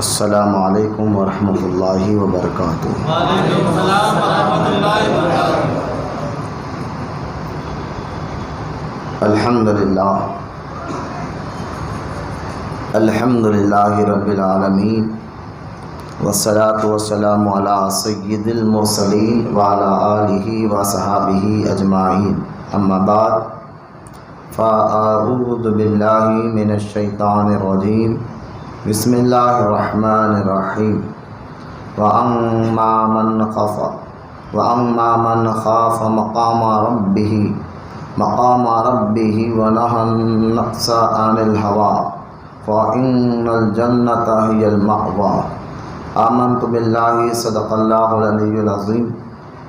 السلام علیکم ورحمۃ اللہ وبرکاتہ۔ وعلیکم السلام ورحمۃ اللہ وبرکاتہ۔ الحمد للہ رب العالمین، والصلاة والسلام علی سید المرسلین وعلی آلہ وصحابہ اجمعین، اما بعد فاعوذ باللہ من الشیطان الرجیم، بسم اللہ الرحمن الرحیم۔ وَأَمَّا مَنْ خَافَ مقام ربه ونهى النفس عن الهوى فإن الجنة هي المأوى۔ آمنت بالله صدق الله العلي العظيم۔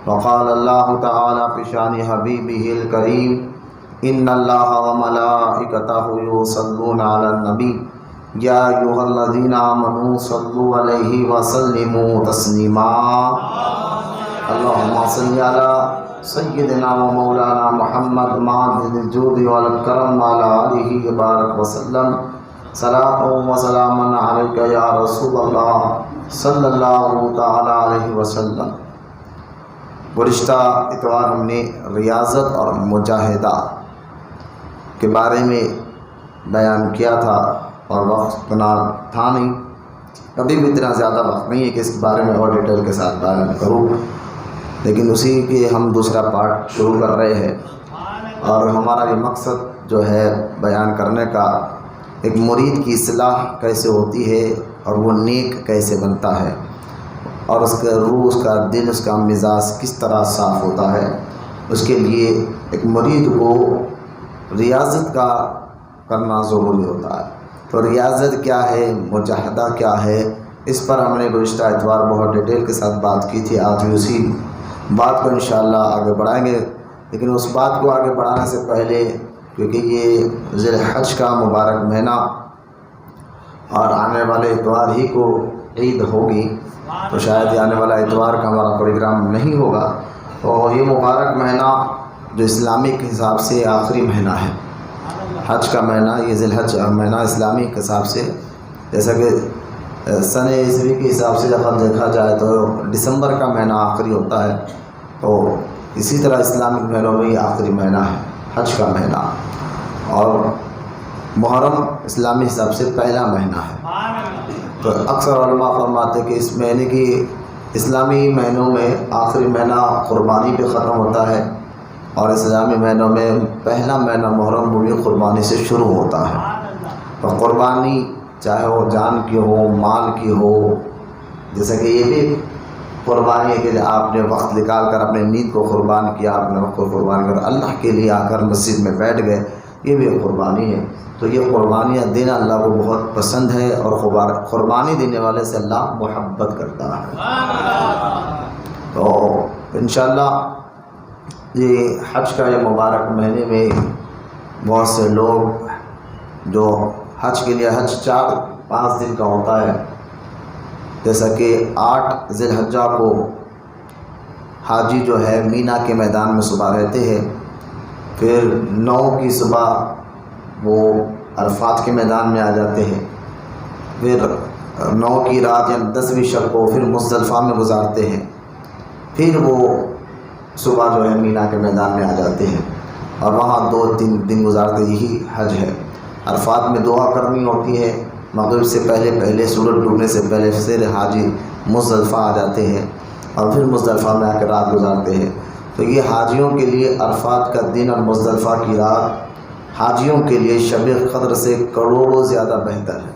وقال الله تعالى في شأن حبيبه الكريم، إن الله وملائكته يصلون على النبي يا أيها الذين آمنوا صلوا عليه وسلموا تسليما۔ اللهم صل على سیدنا و مولانا محمد معدن الجود والکرم وعلی آلہ وبارک وسلم، صلاۃ و سلام علیک یا رسول اللہ صلی اللہ تعالی علیہ وسلم۔ گزشتہ اتوار ہم نے ریاضت اور مجاہدہ کے بارے میں بیان کیا تھا، اور وقت اتنا تھا نہیں، ابھی بھی اتنا زیادہ وقت نہیں ہے کہ اس کے بارے میں اور ڈیٹیل کے ساتھ بیان کروں، لیکن اسی کے ہم دوسرا پارٹ شروع کر رہے ہیں۔ اور ہمارا یہ مقصد جو ہے بیان کرنے کا، ایک مرید کی اصلاح کیسے ہوتی ہے اور وہ نیک کیسے بنتا ہے، اور اس کا روح، اس کا دل، اس کا مزاج کس طرح صاف ہوتا ہے، اس کے لیے ایک مرید کو ریاضت کا کرنا ضروری ہوتا ہے۔ تو ریاضت کیا ہے، مجاہدہ کیا ہے، اس پر ہم نے گزشتہ اتوار بہت ڈیٹیل کے ساتھ بات کی تھی۔ آج بھی اسی بات کو انشاءاللہ آگے بڑھائیں گے، لیکن اس بات کو آگے بڑھانے سے پہلے، کیونکہ یہ ذی الحج کا مبارک مہینہ اور آنے والے اتوار ہی کو عید ہوگی، تو شاید آنے والا اتوار کا ہمارا پروگرام نہیں ہوگا، تو یہ مبارک مہینہ جو اسلامی کے حساب سے آخری مہینہ ہے، حج کا مہینہ، یہ ذی الحج مہینہ اسلامی کے حساب سے، جیسا کہ سن عیسوی کے حساب سے جب دیکھا جائے تو دسمبر کا مہینہ آخری ہوتا ہے، تو اسی طرح اسلامک مہینوں میں یہ آخری مہینہ ہے، حج کا مہینہ، اور محرم اسلامی حساب سے پہلا مہینہ ہے۔ تو اکثر علماء فرماتے کہ اس مہینے کی اسلامی مہینوں میں آخری مہینہ قربانی پہ ختم ہوتا ہے، اور اسلامی مہینوں میں پہلا مہینہ محرم وہ بھی قربانی سے شروع ہوتا ہے۔ تو قربانی چاہے وہ جان کی ہو، مال کی ہو، جیسا کہ یہ بھی قربانی ہے کہ آپ نے وقت نکال کر اپنے نیند کو قربان کیا، اپنے وقت کو قربان کر اللہ کے لیے آ کر مسجد میں بیٹھ گئے، یہ بھی ایک قربانی ہے۔ تو یہ قربانیاں دینا اللہ کو بہت پسند ہے، اور قربانی دینے والے سے اللہ محبت کرتا ہے۔ تو انشاءاللہ یہ حج کا یہ مبارک مہینے میں بہت سے لوگ جو حج کے لیے، حج 4-5 دن کا ہوتا ہے، جیسا کہ 8 ذی الحجہ کو حاجی جو ہے مینا کے میدان میں صبح رہتے ہیں، پھر 9 کی صبح وہ عرفات کے میدان میں آ جاتے ہیں، پھر 9 کی رات یعنی 10ویں شب کو پھر مزدلفہ میں گزارتے ہیں، پھر وہ صبح جو ہے مینا کے میدان میں آ جاتے ہیں، اور وہاں 2-3 دن گزارتے، یہی حج ہے۔ عرفات میں دعا کرنی ہوتی ہے، مغرب سے پہلے سورج ڈوبنے سے پہلے پھر حاجی مزدلفہ آ جاتے ہیں، اور پھر مزدلفہ میں آ کے رات گزارتے ہیں۔ تو یہ حاجیوں کے لیے عرفات کا دن اور مزدلفہ کی رات حاجیوں کے لیے شب قدر سے کروڑوں زیادہ بہتر ہے،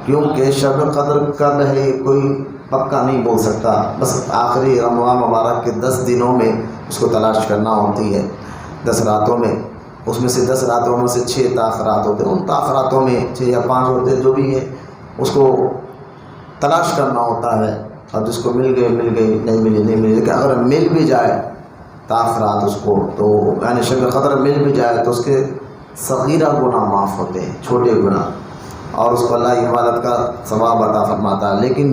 کیونکہ شب قدر کب ہے کوئی پکا نہیں بول سکتا، بس آخری رمضان مبارک کے 10 دنوں میں اس کو تلاش کرنا ہوتی ہے، 10 راتوں میں، اس میں سے 10 راتوں میں سے 6 تاخرات ہوتے ہیں، ان تاخراتوں میں 6 یا 5 ہوتے ہیں، جو بھی ہے اس کو تلاش کرنا ہوتا ہے، اور جس کو مل گئی، نہیں ملی، لیکن اگر مل بھی جائے تاخرات اس کو، تو یعنی شب قدر مل بھی جائے تو اس کے صغیرہ گناہ معاف ہوتے ہیں، چھوٹے گناہ، اور اس کو اللہ عبادت کا ثواب عطا فرماتا ہے۔ لیکن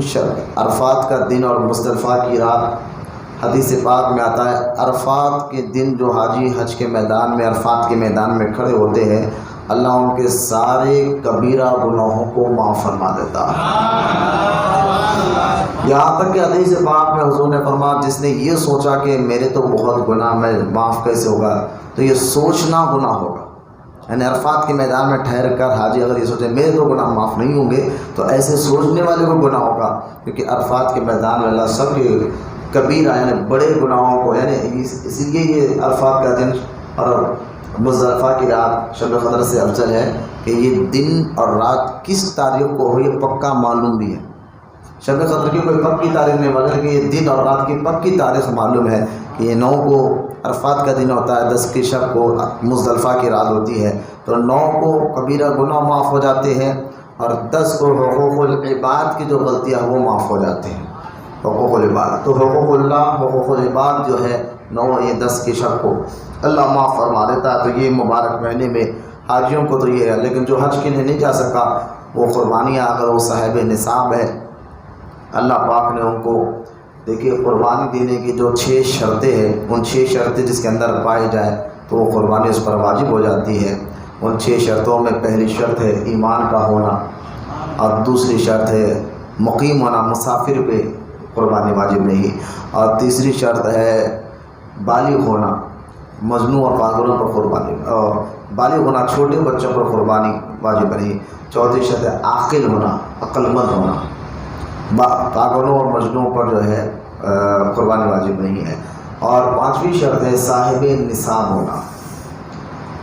عرفات کا دن اور مزدلفہ کی رات، حدیث پاک میں آتا ہے عرفات کے دن جو حاجی حج کے میدان میں، عرفات کے میدان میں کھڑے ہوتے ہیں، اللہ ان کے سارے کبیرہ گناہوں کو معاف فرما دیتا ہے۔ یہاں تک کہ حدیث پاک میں حضور نے فرمایا جس نے یہ سوچا کہ میرے تو بہت گناہ، میں معاف کیسے ہوگا، تو یہ سوچنا گناہ ہوگا۔ یعنی عرفات کے میدان میں ٹھہر کر حاجی اگر یہ سوچے میرے تو گناہ معاف نہیں ہوں گے، تو ایسے سوچنے والے کو گناہ ہوگا، کیونکہ عرفات کے میدان میں اللہ سب کے کبیرہ یعنی بڑے گناہوں کو، یعنی اس لیے یہ عرفات کا دن اور مزدلفہ کی رات شب قدر سے افضل ہے کہ یہ دن اور رات کس تاریخ کو ہو یہ پکا معلوم بھی ہے۔ شب قدر کی کوئی پکی تاریخ نہیں، مگر کہ یہ دن اور رات کی پکی تاریخ معلوم ہے کہ یہ 9 کو عرفات کا دن ہوتا ہے، 10 کی شب کو مزدلفہ کی رات ہوتی ہے، تو 9 کو کبیرہ گناہ معاف ہو جاتے ہیں اور 10 کو حقوق العباد کی جو غلطیاں وہ معاف ہو جاتے ہیں۔ حقوق العباد تو حقوق اللہ، حقوق العباد جو ہے 9 یہ 10 کی شب کو اللہ معاف فرما دیتا ہے۔ تو یہ مبارک مہینے میں حاجیوں کو تو یہ ہے، لیکن جو حج کے لیے نہیں جا سکا وہ قربانیاں اگر وہ صاحب نصاب ہے، اللہ پاک نے ان کو دیکھیے قربانی دینے کی جو 6 شرطیں ہیں، ان 6 شرطیں جس کے اندر پائی جائے تو وہ قربانی اس پر واجب ہو جاتی ہے۔ ان 6 شرطوں میں پہلی شرط ہے ایمان کا ہونا، اور دوسری شرط ہے مقیم ہونا، مسافر پہ قربانی واجب نہیں، اور تیسری شرط ہے بالغ ہونا، مجنون اور پاگلوں پر قربانی، اور بالغ ہونا چھوٹے بچوں پر قربانی واجب نہیں۔ چوتھی شرط ہے عاقل ہونا، عقل مند ہونا، پاگلوں اور مجنوں پر جو ہے قربانی واجب نہیں ہے۔ اور 5ویں شرط ہے صاحب نصاب ہونا،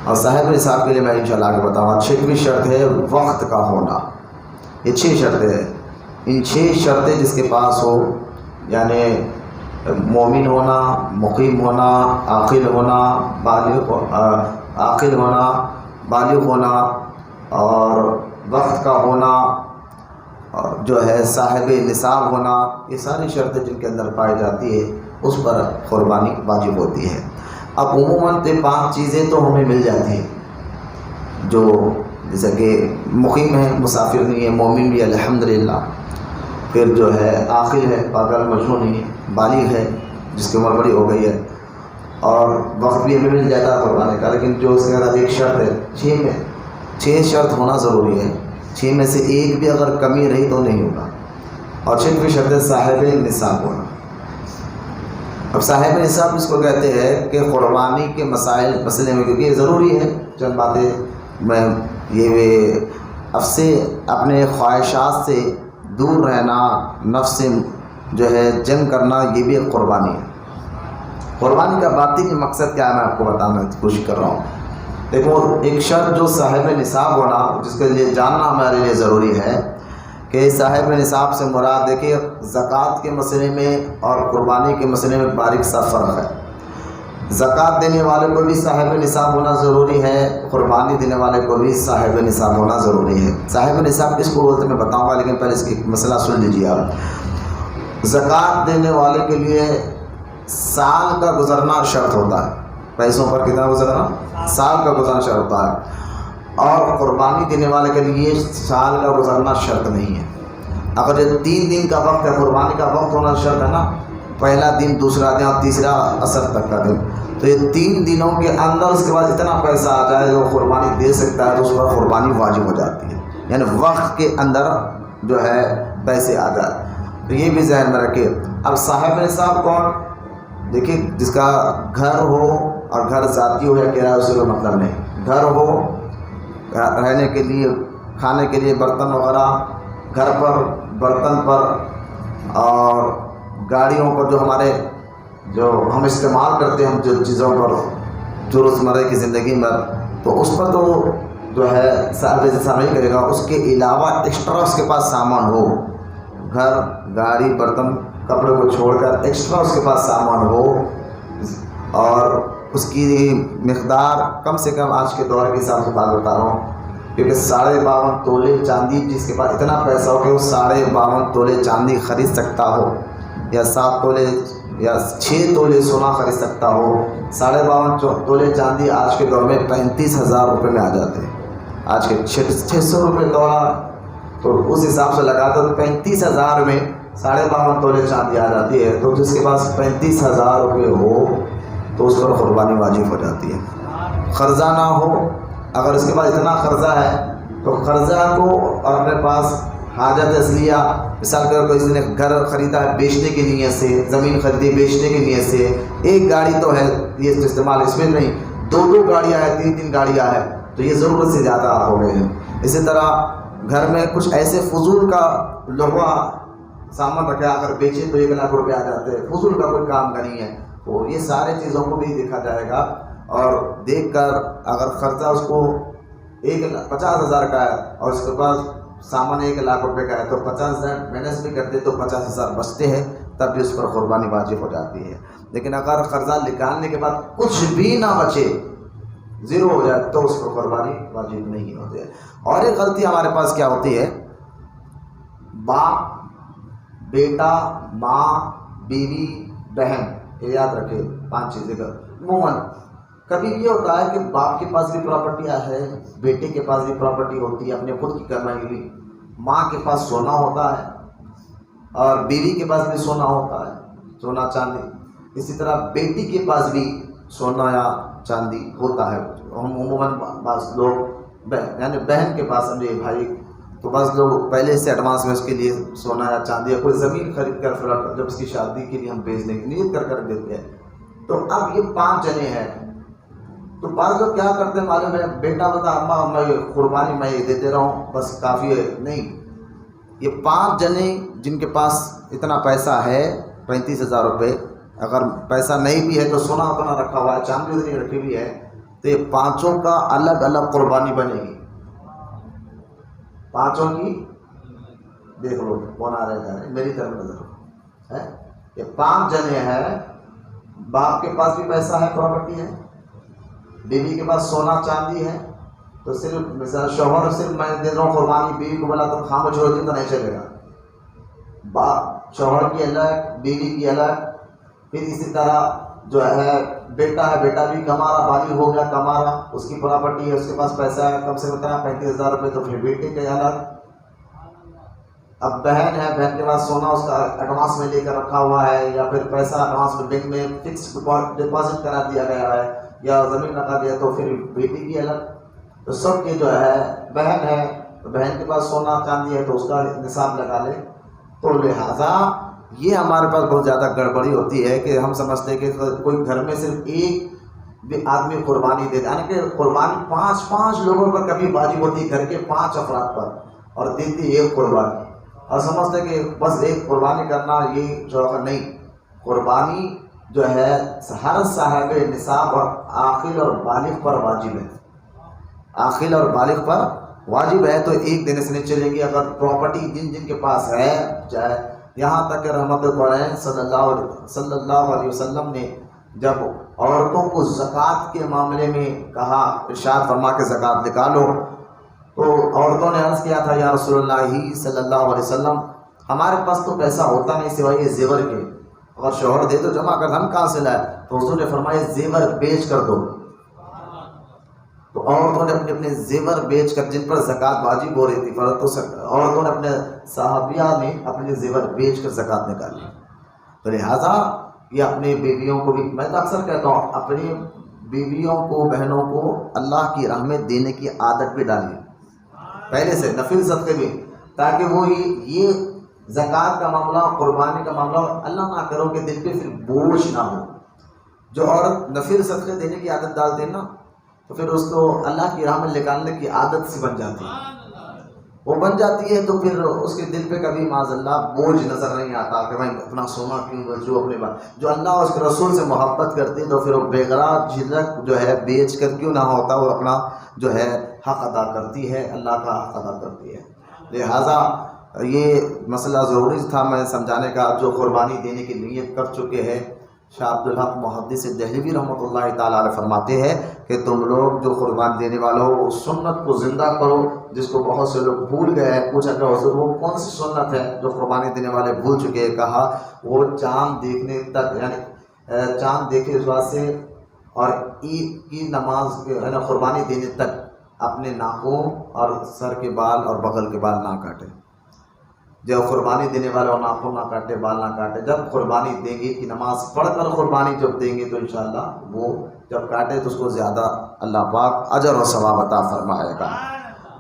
اور صاحب نصاب کے لیے میں انشاءاللہ آگے بتاؤں گا۔ 6ویں شرط ہے وقت کا ہونا۔ یہ 6 شرطیں ہیں، ان 6 شرطیں جس کے پاس ہو، یعنی مومن ہونا، مقیم ہونا، عاقل ہونا، بالغ ہونا اور وقت کا ہونا، اور جو ہے صاحب نصاب ہونا، یہ ساری شرطیں جن کے اندر پائی جاتی ہے اس پر قربانی واجب ہوتی ہے۔ اب عموماً 5 چیزیں تو ہمیں مل جاتی ہیں، جو جیسا کہ مقیم ہے، مسافر نہیں ہے، مومن بھی الحمدللہ، پھر جو ہے عاقل ہے، پاگل مجنون نہیں ہے، بالغ ہے جس کی عمر بڑی ہو گئی ہے، اور وقت بھی ہمیں مل جاتا ہے قربانی کا۔ لیکن جو اس کے اندر ایک شرط ہے، 6 شرط ہونا ضروری ہے، 6 میں سے ایک بھی اگر کمی رہی تو نہیں ہوگا۔ اور 6ویں شرط ہے صاحب نصاب ہونا۔ اب صاحب نصاب اس کو کہتے ہیں کہ قربانی کے مسئلے میں، کیونکہ یہ ضروری ہے، چند باتیں میں یہ اب سے اپنے خواہشات سے دور رہنا، نفس سے جو ہے جنگ کرنا، یہ بھی ایک قربانی ہے۔ قربانی کا باطنی مقصد کیا ہے میں آپ کو بتانا کوشش کر رہا ہوں۔ دیکھو ایک شرط جو صاحب نصاب ہونا، جس کے لیے جاننا ہمارے لیے ضروری ہے کہ صاحب نصاب سے مراد دیکھیے زکوٰۃ کے مسئلے میں اور قربانی کے مسئلے میں باریک سا فرق ہے۔ زکوٰۃ دینے والے کو بھی صاحب نصاب ہونا ضروری ہے، قربانی دینے والے کو بھی صاحب نصاب ہونا ضروری ہے۔ صاحب نصاب کس کو بولتے ہیں میں بتاؤں گا، لیکن پہلے اس کی مسئلہ سن لیجیے آپ۔ زکوٰۃ دینے والے کے لیے سال کا گزرنا شرط ہوتا ہے، پیسوں پر کتنا گزرنا، سال کا گزرنا شرط ہوتا ہے، اور قربانی دینے والے کے لیے سال کا گزرنا شرط نہیں ہے۔ اگر یہ 3 دن کا وقت ہے، قربانی کا وقت ہونا شرط ہے نا، پہلا دن، دوسرا دن اور تیسرا عصر تک کا دن، تو یہ 3 دنوں کے اندر اس کے بعد اتنا پیسہ آ جائے جو قربانی دے سکتا ہے تو اس پر قربانی واجب ہو جاتی ہے، یعنی وقت کے اندر جو ہے پیسے آ جائے، تو یہ بھی ذہن میں رکھے۔ اب صاحب نصاب کون؟ دیکھیے جس کا گھر ہو، اور گھر ذاتی ہو یا کرایہ، اسے کوئی مطلب نہیں، گھر ہو، رہنے کے لیے، کھانے کے لیے برتن وغیرہ گھر پر، برتن پر، اور گاڑیوں پر جو ہم استعمال کرتے ہیں جو چیزوں پر جو روزمرہ کی زندگی میں، تو اس پر تو جو ہے صاحب نصاب نہیں کرے گا۔ اس کے علاوہ ایکسٹرا اس کے پاس سامان ہو، گھر، گاڑی، برتن، کپڑے کو چھوڑ کر ایکسٹرا اس کے پاس سامان ہو، اور اس کی مقدار کم سے کم آج کے دور کے حساب سے بات بتا رہا ہوں، کیونکہ 52.5 تولے چاندی، جس کے پاس اتنا پیسہ ہو کہ وہ 52.5 تولے چاندی خرید سکتا ہو، یا 7 تولے یا 6 تولے سونا خرید سکتا ہو۔ 52.5 تولے چاندی آج کے دور میں 35,000 روپے میں آ جاتے ہیں، آج کے 600 روپے دورہ، تو اس حساب سے لگاتا تو 35,000 میں 52.5 تولے چاندی آ جاتی ہے، تو جس کے پاس 35,000 روپے ہو تو اس پر قربانی واجب ہو جاتی ہے۔ قرضہ نہ ہو اگر اس کے پاس اتنا قرضہ ہے تو قرضہ کو اور اپنے پاس حاجت اصلیہ، مثال کے طور پر کسی نے گھر خریدا ہے بیچنے کی نیت سے، زمین خریدی بیچنے کی نیت سے، ایک گاڑی تو ہے یہ استعمال اس میں نہیں، دو گاڑیاں ہیں، تین گاڑیاں ہیں، تو یہ ضرورت سے زیادہ ہو گئے ہیں۔ اسی طرح گھر میں کچھ ایسے فضول کا لوہا سامان رکھا، اگر بیچے تو 1 لاکھ روپے آ جاتے ہیں، فضول کا کوئی کام کا نہیں ہے، تو یہ سارے چیزوں کو بھی دیکھا جائے گا اور دیکھ کر اگر خرچہ اس کو 50,000 کا ہے اور اس کے پاس سامان 1 لاکھ روپے کا ہے تو 50,000 مائنس بھی کرتے تو 50,000 بچتے ہیں، تب بھی اس پر قربانی واجب ہو جاتی ہے۔ لیکن اگر قرضہ نکالنے کے بعد کچھ بھی نہ بچے، زیرو ہو جائے، تو اس پر قربانی واجب نہیں ہوتی ہے۔ اور ایک غلطی ہمارے پاس کیا ہوتی ہے، باپ، بیٹا، ماں، بیوی، بہن، یہ یاد رکھے 5 چیزیں کا عموماً کبھی یہ ہوتا ہے کہ باپ کے پاس بھی پراپرٹیاں ہے، بیٹے کے پاس بھی پراپرٹی ہوتی ہے اپنے خود کی کمائی ہوئی، ماں کے پاس سونا ہوتا ہے اور بیوی کے پاس بھی سونا ہوتا ہے، سونا چاندی، اسی طرح بیٹی کے پاس بھی سونا یا چاندی ہوتا ہے۔ ہم عموماً بعض لوگ یعنی بہن کے پاس سمجھے بھائی، تو بعض لوگ پہلے سے ایڈوانس میں اس کے لیے سونا یا چاندی یا کوئی زمین خرید کر پھر جب اس کی شادی کے لیے ہم بھیجنے کی نیت کر دیتے ہیں۔ تو اب یہ 5 جنے ہیں، تو بعض لوگ کیا کرتے ہیں معلوم ہے، بیٹا بتا اماں میں قربانی میں یہ دیتے رہا ہوں بس کافی ہے، نہیں، یہ 5 جنے جن کے پاس اتنا پیسہ ہے 35,000 روپے، اگر پیسہ نہیں بھی ہے تو سونا اتنا رکھا ہوا ہے، چاندی اتنی رکھی ہوئی ہے، تو یہ 5 کا الگ الگ قربانی بنے گی۔ 5 کی دیکھ لو کون آ رہا ہے، میری طرف نظر ہے، یہ 5 جنے ہیں، باپ کے پاس بھی پیسہ ہے، پراپرٹی ہے، بیوی کے پاس سونا چاندی ہے، تو صرف مثال شوہر صرف میں دے رہا ہوں قربانی، بیوی کو بولا تو خاموش ہو جائے تو نہیں چلے گا، باپ شوہر کی الگ، بیوی کی الگ، پھر اسی طرح جو ہے بیٹا ہے، بیٹا بھی کما رہا، بالغ ہو گیا کما رہا، اس کی پراپرٹی ہے، اس کے پاس پیسہ ہے کم سے کم 35,000 روپے، تو پھر بیٹے کے الگ۔ اب بہن ہے، بہن کے پاس سونا اس کا ایڈوانس میں لے کر رکھا ہوا ہے، یا پھر پیسہ ایڈوانس میں بینک میں فکس ڈپازٹ کرا دیا گیا ہے، یا زمین رکھا دیا، تو پھر بیٹی کی الگ۔ تو سب کی جو ہے بہن ہے تو بہن کے پاس سونا چاندی ہے تو اس کا نصاب لگا لے۔ تو لہٰذا یہ ہمارے پاس بہت زیادہ گڑبڑی ہوتی ہے کہ ہم سمجھتے ہیں کہ کوئی گھر میں صرف ایک بھی آدمی قربانی دے، یعنی کہ قربانی 5 لوگوں پر کبھی واجب ہوتی ہے، گھر کے 5 افراد پر، اور دیتی ایک قربانی، اور سمجھتے کہ بس ایک قربانی کرنا یہ جو نہیں، قربانی جو ہے ہر صاحب نصاب اور عاقل اور بالغ پر واجب ہے، عاقل اور بالغ پر واجب ہے، تو ایک دینے سے نہیں چلے گی۔ اگر پراپرٹی جن کے پاس ہے، چاہے یہاں تک کہ رحمت قرآن صلی اللہ علیہ وسلم نے جب عورتوں کو زکوٰۃ کے معاملے میں کہا، ارشاد فرما کے زکوٰۃ نکالو، تو عورتوں نے عرض کیا تھا یا رسول اللہ صلی اللہ علیہ وسلم، ہمارے پاس تو پیسہ ہوتا نہیں سوائے زیور کے، اگر شوہر دے تو جمع کر، ہم کہاں سے لائے؟ تو حضور نے فرمایا زیور بیچ کر دو۔ تو عورتوں نے اپنے زیور بیچ کر، جن پر زکوٰۃ واجب ہو رہی تھی، عورتوں نے اپنے صحابیہ نے اپنے زیور بیچ کر زکوٰۃ نکالی۔ تو لہٰذا یہ اپنے بیویوں کو بھی، میں تو اکثر کہتا ہوں اپنی بیویوں کو، بہنوں کو اللہ کی راہ میں دینے کی عادت بھی ڈالیے پہلے سے، نفل صدقے بھی، تاکہ وہ یہ زکوٰۃ کا معاملہ، قربانی کا معاملہ اللہ نہ کرو کہ دل پہ پھر بوجھ نہ ہو۔ جو عورت نفل صدقے دینے کی عادت ڈالتے ہیں نا، تو پھر اس کو اللہ کی راہ میں نکالنے کی عادت سے بن جاتی ہے، وہ بن جاتی ہے، تو پھر اس کے دل پہ کبھی معاذ اللہ بوجھ نظر نہیں آتا کہ میں اپنا سونا کیوں، جو اپنے جو اللہ اور اس کے رسول سے محبت کرتی ہے، تو پھر وہ بغیر جھجک جو ہے بیچ کر کیوں نہ ہوتا، وہ اپنا جو ہے حق ادا کرتی ہے، اللہ کا حق ادا کرتی ہے۔ لہٰذا یہ مسئلہ ضروری تھا میں سمجھانے کا۔ جو قربانی دینے کی نیت کر چکے ہیں، شاہ عبدالحق محدث دہلوی رحمۃ اللہ تعالیٰ علیہ فرماتے ہیں کہ تم لوگ جو قربانی دینے والے ہو، اس سنت کو زندہ کرو جس کو بہت سے لوگ بھول گئے ہیں۔ پوچھا کہ حضور وہ کون سی سنت ہے جو قربانی دینے والے بھول چکے ہیں؟ کہا وہ چاند دیکھنے تک، یعنی چاند دیکھے اس بات سے اور عید کی نماز یعنی قربانی دینے تک اپنے ناخن اور سر کے بال اور بغل کے بال نہ کاٹے۔ جب قربانی دینے والے ناخن نہ کاٹے، بال نہ کاٹے، جب قربانی دیں گے کی نماز پڑھ کر قربانی جب دیں گے تو انشاءاللہ وہ جب کاٹے تو اس کو زیادہ اللہ پاک اجر و ثواب عطا فرمائے گا۔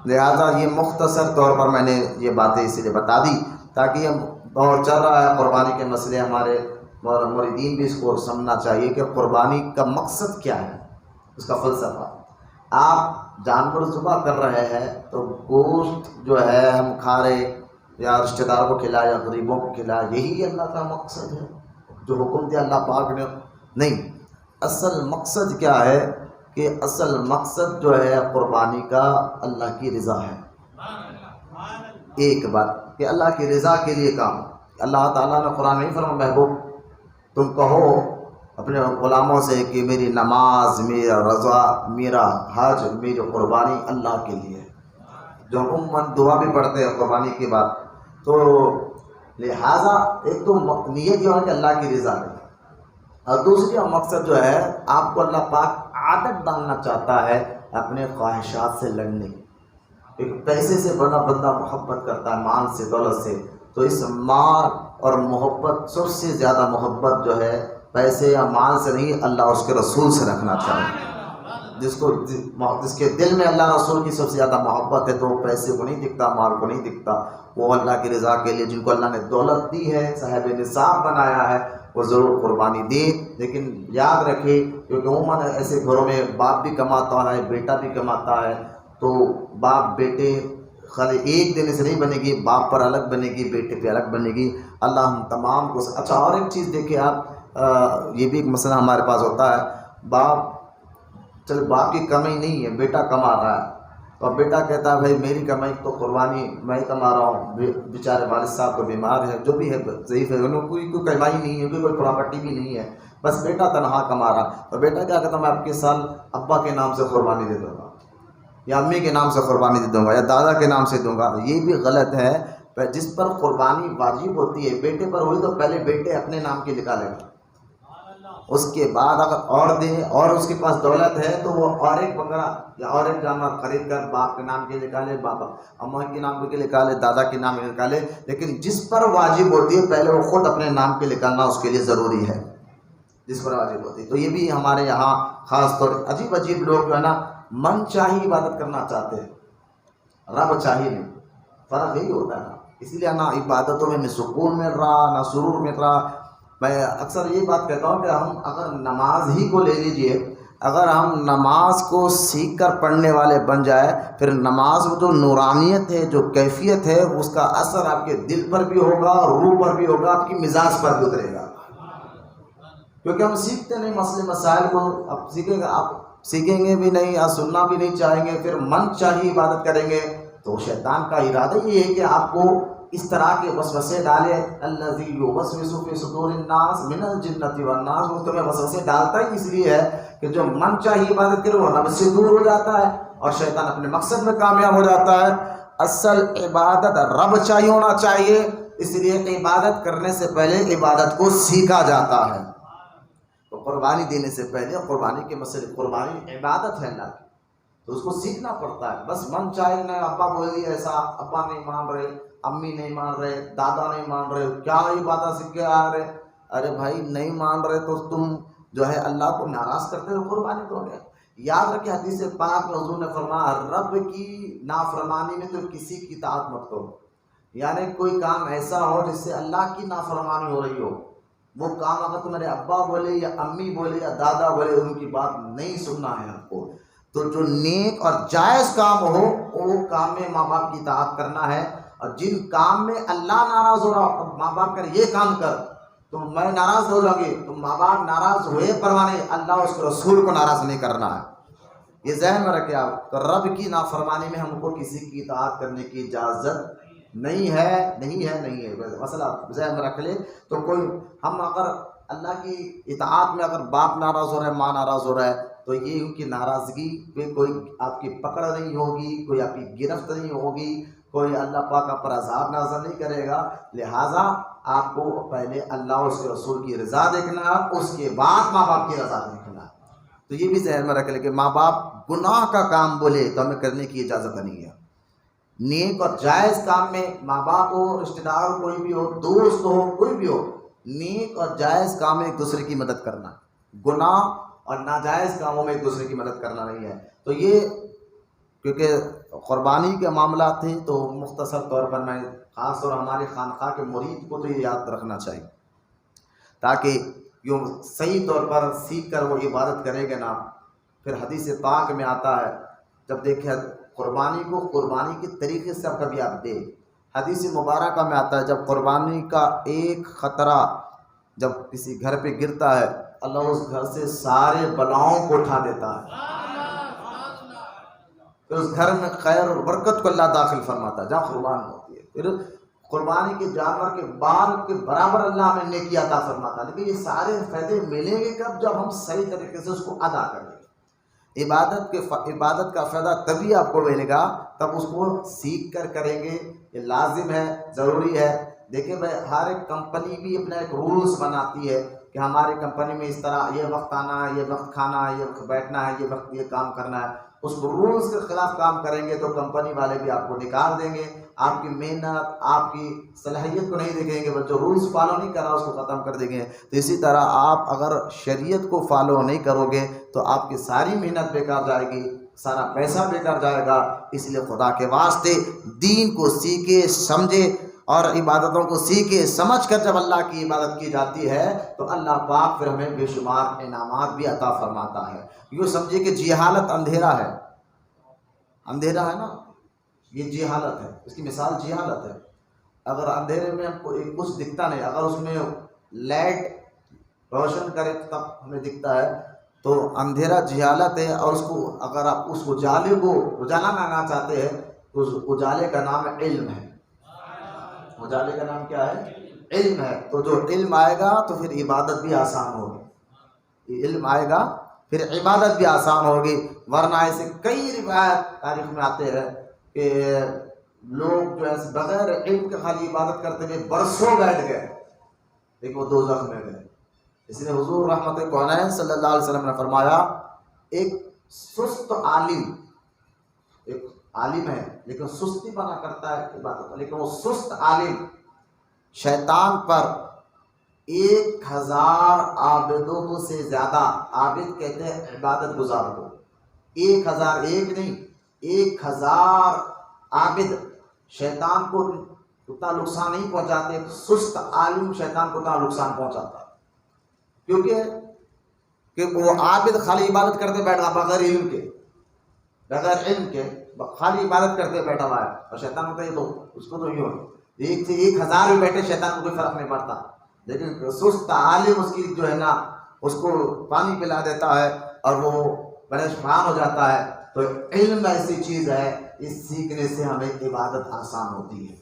لہٰذا یہ مختصر طور پر میں نے یہ باتیں اس لیے بتا دی تاکہ یہ دور چل رہا ہے قربانی کے مسئلے، ہمارے مریدین بھی اس کو سمجھنا چاہیے کہ قربانی کا مقصد کیا ہے، اس کا فلسفہ۔ آپ جانور ذبح کر رہے ہیں تو گوشت جو ہے ہم کھا رہے یا رشتہ داروں کو کھلائے یا غریبوں کو کھلائے، یہی اللہ کا مقصد ہے جو حکم دیا اللہ پاک نے؟ نہیں، اصل مقصد کیا ہے کہ اصل مقصد جو ہے قربانی کا اللہ کی رضا ہے۔ ایک بات کہ اللہ کی رضا کے لیے کام، اللہ تعالیٰ نے قرآن میں فرمایا محبوب تم کہو اپنے غلاموں سے کہ میری نماز، میرا رضا، میرا حج، میری قربانی اللہ کے لیے ہے۔ جو عموماً دعا بھی پڑھتے ہیں قربانی کے بعد، تو لہٰذا ایک تو نیت یہ ہے کہ اللہ کی رضا ہے، اور دوسری مقصد جو ہے آپ کو اللہ پاک عادت ڈالنا چاہتا ہے اپنے خواہشات سے لڑنے کی۔ ایک پیسے سے بڑا بندہ محبت کرتا ہے، مال سے، دولت سے، تو اس مال اور محبت سب سے زیادہ محبت جو ہے پیسے یا مال سے نہیں، اللہ اس کے رسول سے رکھنا چاہیے۔ جس کے دل میں اللہ رسول کی سب سے زیادہ محبت ہے تو وہ پیسے کو نہیں دکھتا، مال کو نہیں دکھتا، وہ اللہ کی رضا کے لیے جن کو اللہ نے دولت دی ہے، صاحب نصاب بنایا ہے، وہ ضرور قربانی دے۔ لیکن یاد رکھے کیونکہ عموماً ایسے گھروں میں باپ بھی کماتا ہے، بیٹا بھی کماتا ہے، تو باپ بیٹے خالی ایک دینے سے نہیں بنے گی، باپ پر الگ بنے گی، بیٹے پہ الگ بنے گی۔ اللہ ہم تمام کو اچھا اور ایک چیز دیکھیں آپ، یہ بھی ایک مسئلہ ہمارے پاس ہوتا ہے، باپ کی کمائی نہیں ہے، بیٹا کما رہا ہے، اور بیٹا کہتا ہے بھائی میری کمائی تو قربانی میں کما رہا ہوں، بیچارے والد صاحب تو بیمار ہے، جو بھی ہے ضعیف ہے، انہوں کوئی کمائی نہیں ہے، کوئی پراپرٹی بھی نہیں ہے، بس بیٹا تنہا کما رہا، تو بیٹا کیا کہتا میں آپ کے سال ابا کے نام سے قربانی دے دوں گا، یا امی کے نام سے قربانی دے دوں گا، یا دادا کے نام سے دوں گا۔ یہ بھی غلط ہے۔ جس پر قربانی واجب ہوتی ہے بیٹے پر ہوئی تو پہلے بیٹے اپنے نام کی نکالے گا، اس کے بعد اگر اور دے اور اس کے پاس دولت ہے تو وہ اور ایک بکرا یا اور ایک جانور خرید کر باپ کے نام کے نکالے، بابا اماں کے نام کے نکالے، دادا کے نام کے نکالے، لیکن جس پر واجب ہوتی ہے پہلے وہ خود اپنے نام کے نکالنا اس کے لیے ضروری ہے، جس پر واجب ہوتی ہے۔ تو یہ بھی ہمارے یہاں خاص طور عجیب عجیب لوگ جو ہے نا من چاہی عبادت کرنا چاہتے ہیں، رب چاہی نہیں، فرق یہی ہوتا ہے نا۔ اسی لیے نہ عبادتوں میں سکون مل رہا، نہ سرور مل رہا۔ میں اکثر یہ بات کہتا ہوں کہ ہم اگر نماز ہی کو لے لیجئے، اگر ہم نماز کو سیکھ کر پڑھنے والے بن جائے، پھر نماز میں جو نورانیت ہے، جو کیفیت ہے، اس کا اثر آپ کے دل پر بھی ہوگا، روح پر بھی ہوگا، آپ کی مزاج پر بھی اترے گا، کیونکہ ہم سیکھتے نہیں مسئلے مسائل کو۔ اب سیکھیں گے بھی نہیں، سننا بھی نہیں چاہیں گے، پھر من چاہی عبادت کریں گے، تو شیطان کا ارادہ یہ ہے کہ آپ کو اس طرح کے وسوسے ڈالے، الذی یوسوس فی صدور الناس من الجنۃ والناس، وہ تمہیں وسوسے ڈالتا ہی اس لیے ہے کہ جو من چاہی عبادت کرے وہ رب سے دور ہو جاتا ہے اور شیطان اپنے مقصد میں کامیاب ہو جاتا ہے۔ اصل عبادت رب چاہی ہونا چاہیے، اس لیے عبادت کرنے سے پہلے عبادت کو سیکھا جاتا ہے۔ تو قربانی دینے سے پہلے قربانی کے مسئلے، قربانی عبادت ہے اللہ کی، تو اس کو سیکھنا پڑتا ہے۔ بس من چاہے نہ، ابا بولی ایسا، ابا نہیں مان رہے، امی نہیں مان رہے، دادا نہیں مان رہے، کیا عبادت سیکھ کے آ رہے؟ ارے بھائی نہیں مان رہے تو تم جو ہے اللہ کو ناراض کرتے ہو، قربانی دو گے۔ یاد رکھیں حدیث پاک میں حضور نے فرمایا رب کی نافرمانی میں تو کسی کی اطاعت مت کرو، یعنی کوئی کام ایسا ہو جس سے اللہ کی نافرمانی ہو رہی ہو، وہ کام اگر تمہارے ابا بولے یا امی بولے یا دادا بولے ان کی بات نہیں سننا ہے آپ کو، تو جو نیک اور جائز کام ہو وہ کام میں ماں باپ کی اطاعت کرنا ہے، اور جن کام میں اللہ ناراض ہو رہا ماں باپ کر یہ کام کر تو میں ناراض ہو جاؤں گی، تو ماں باپ ناراض ہوئے پروانے، اللہ اس کے رسول کو ناراض نہیں کرنا ہے، یہ ذہن میں رکھے آپ۔ تو رب کی نافرمانی میں ہم کو کسی کی اطاعت کرنے کی اجازت نہیں ہے، مسئلہ ذہن میں رکھ لے۔ تو کوئی ہم اگر اللہ کی اطاعت میں اگر باپ ناراض ہو رہا ہے، ماں ناراض ہو رہا ہے، تو یہ ان کی ناراضگی پہ کوئی آپ کی پکڑ نہیں ہوگی، کوئی آپ کی گرفت نہیں ہوگی، کوئی اللہ پاک آپ پر عذاب نازل نہیں کرے گا۔ لہٰذا آپ کو پہلے اللہ اور اس کے رسول کی رضا دیکھنا، اس کے بعد ماں باپ کی رضا دیکھنا۔ تو یہ بھی ذہن میں رکھ لیں کہ ماں باپ گناہ کا کام بولے تو ہمیں کرنے کی اجازت نہیں ہے۔ نیک اور جائز کام میں ماں باپ ہو، رشتہ دار ہو، کوئی بھی ہو، دوست ہو، کوئی بھی ہو، نیک اور جائز کام میں ایک دوسرے کی مدد کرنا، گناہ اور ناجائز کاموں میں ایک دوسرے کی مدد کرنا نہیں ہے. تو یہ کیونکہ قربانی کے معاملات تھے تو مختصر طور پر میں خاص طور ہمارے خانقاہ کے مرید کو تو یہ یاد رکھنا چاہیے تاکہ یوں صحیح طور پر سیکھ کر وہ عبادت کرے گا نا. پھر حدیث پاک میں آتا ہے جب دیکھیں قربانی کو قربانی کے طریقے سے اب کبھی آپ دے. حدیث مبارکہ میں آتا ہے جب قربانی کا ایک خطرہ جب کسی گھر پہ گرتا ہے اللہ اس گھر سے سارے بلاؤں کو اٹھا دیتا ہے. پھر اس گھر میں خیر اور برکت کو اللہ داخل فرماتا ہے جہاں قربان ہوتی ہے. پھر قربانی کے جانور کے بال کے برابر اللہ ہمیں نیکی عطا فرماتا ہے. لیکن یہ سارے فائدے ملیں گے کب؟ جب ہم صحیح طریقے سے اس کو ادا کریں گے. عبادت کا فائدہ تبھی آپ کو ملے گا تب اس کو سیکھ کر کریں گے. یہ لازم ہے، ضروری ہے. دیکھیں بھائی ہر ایک کمپنی بھی اپنا ایک رولز بناتی ہے کہ ہماری کمپنی میں اس طرح یہ وقت آنا ہے، یہ وقت کھانا ہے، یہ وقت بیٹھنا ہے، یہ وقت یہ کام کرنا ہے. اس رولز کے خلاف کام کریں گے تو کمپنی والے بھی آپ کو نکال دیں گے. آپ کی محنت، آپ کی صلاحیت کو نہیں دیکھیں گے، بس جو رولز فالو نہیں کر رہا اس کو ختم کر دیں گے. تو اسی طرح آپ اگر شریعت کو فالو نہیں کرو گے تو آپ کی ساری محنت بیکار جائے گی، سارا پیسہ بیکار جائے گا. اس لیے خدا کے واسطے دین کو سیکھے سمجھے اور عبادتوں کو سیکھے سمجھ کر جب اللہ کی عبادت کی جاتی ہے تو اللہ پاک پھر ہمیں بے شمار انعامات بھی عطا فرماتا ہے. یوں سمجھے کہ جہالت اندھیرا ہے. اندھیرا ہے نا، یہ جہالت ہے. اس کی مثال جہالت ہے. اگر اندھیرے میں ہم کو کچھ دکھتا نہیں، اگر اس میں لائٹ روشن کرے تب ہمیں دکھتا ہے، تو اندھیرا جہالت ہے. اور اس کو اگر آپ اس اجالے کو اجالا لانا چاہتے ہیں تو اس اجالے کا نام علم ہے. اجالے کا نام کیا ہے؟ علم ہے. تو جو علم آئے گا تو پھر عبادت بھی آسان ہوگی. علم آئے گا پھر عبادت بھی آسان ہوگی. ورنہ ایسے کئی روایت تاریخ میں آتے ہیں کہ لوگ جو ہے بغیر علم کے خالی عبادت کرتے ہوئے برسوں بیٹھ گئے لیکن وہ دوزخ میں گئے. اس لیے حضور رحمت کونین صلی اللہ علیہ وسلم نے فرمایا ایک سست عالم، ایک عالم ہے لیکن سستی بنا کرتا ہے عبادت، لیکن وہ سست عالم شیطان پر 1000 عابدوں سے زیادہ، عابد کہتے ہیں عبادت گزار کو، 1000 ایک نہیں 1000 عابد شیطان کو اتنا نقصان نہیں پہنچاتے. سست عالم شیطان کو اتنا نقصان پہنچاتا ہے کیونکہ وہ عابد خالی عبادت کرتے بیٹھا بغیر علم کے، بغیر علم کے خالی عبادت کرتے بیٹھا ہوا ہے. اور شیطان ہوتا ہے تو اس کو تو یوں ایک سے 1000 بھی بیٹھے شیطان کو کوئی فرق نہیں پڑتا. لیکن سست عالم اس کی جو ہے نا اس کو پانی پلا دیتا ہے اور وہ پریشان ہو جاتا ہے. تو علم ایسی چیز ہے اس سیکھنے سے ہمیں عبادت آسان ہوتی ہے،